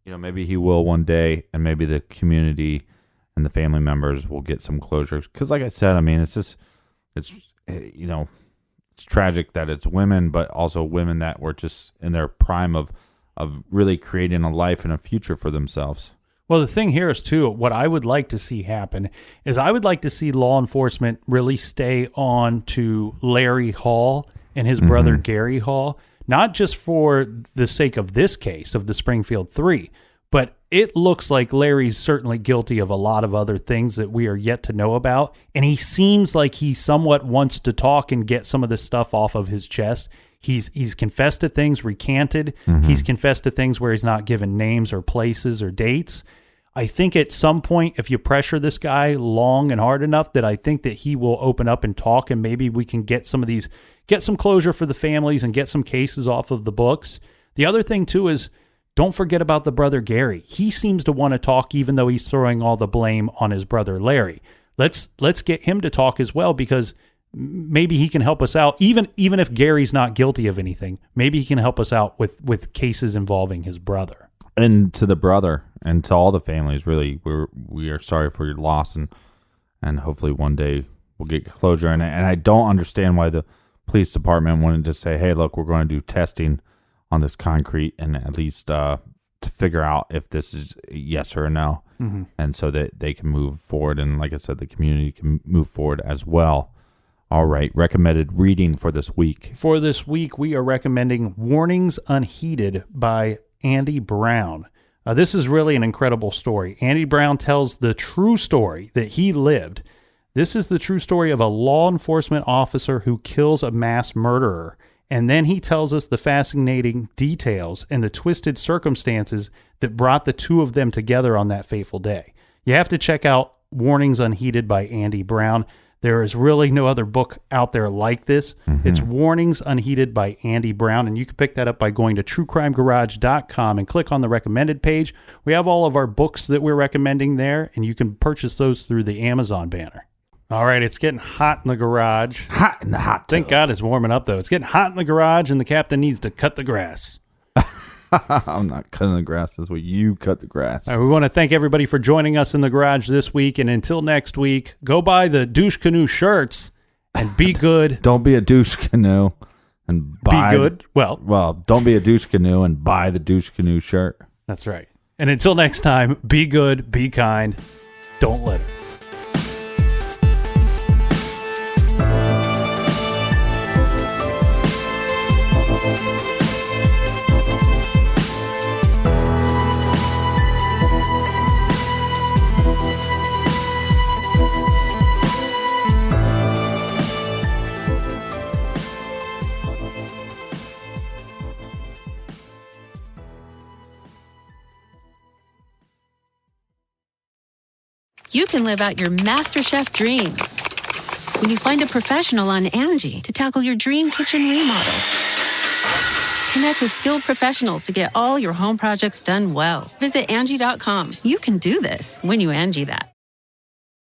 maybe he will one day, and maybe the community and the family members will get some closure. Because, like I said, I mean, it's tragic that it's women, but also women that were just in their prime of really creating a life and a future for themselves. Well, the thing here is, too, what I would like to see happen is I would like to see law enforcement really stay on to Larry Hall and his brother Gary Hall, not just for the sake of this case of the Springfield Three, but it looks like Larry's certainly guilty of a lot of other things that we are yet to know about, and he seems like he somewhat wants to talk and get some of this stuff off of his chest. He's confessed to things, recanted. He's confessed to things where he's not given names or places or dates. I think at some point, if you pressure this guy long and hard enough, that I think that he will open up and talk, and maybe we can get some closure for the families and get some cases off of the books. The other thing, too, is don't forget about the brother Gary. He seems to want to talk, even though he's throwing all the blame on his brother Larry. Let's get him to talk as well, because maybe he can help us out. Even if Gary's not guilty of anything, maybe he can help us out with cases involving his brother. And to the brother and to all the families, really, we are sorry for your loss, and hopefully one day we'll get closure. And I don't understand why the police department wanted to say, hey, look, we're going to do testing on this concrete and at least to figure out if this is yes or no. And so that they can move forward. And like I said, the community can move forward as well. All right, recommended reading for this week. For this week, we are recommending Warnings Unheeded by Andy Brown. This is really an incredible story. Andy Brown tells the true story that he lived. This is the true story of a law enforcement officer who kills a mass murderer. And then he tells us the fascinating details and the twisted circumstances that brought the 2 of them together on that fateful day. You have to check out Warnings Unheeded by Andy Brown. There is really no other book out there like this. It's Warnings Unheeded by Andy Brown, and you can pick that up by going to truecrimegarage.com and click on the recommended page. We have all of our books that we're recommending there, and you can purchase those through the Amazon banner. All right, it's getting hot in the garage. Hot in the hot tub. Thank God it's warming up, though. It's getting hot in the garage, and the captain needs to cut the grass. I'm not cutting the grass this week. You cut the grass. All right, we want to thank everybody for joining us in the garage this week. And until next week, go buy the Douche Canoe shirts and be good. Don't be a douche canoe. and buy Be good. Well, don't be a douche canoe and buy the douche canoe shirt. That's right. And until next time, be good, be kind, don't let it. You can live out your MasterChef dreams when you find a professional on Angie to tackle your dream kitchen remodel. Connect with skilled professionals to get all your home projects done well. Visit Angie.com. You can do this when you Angie that.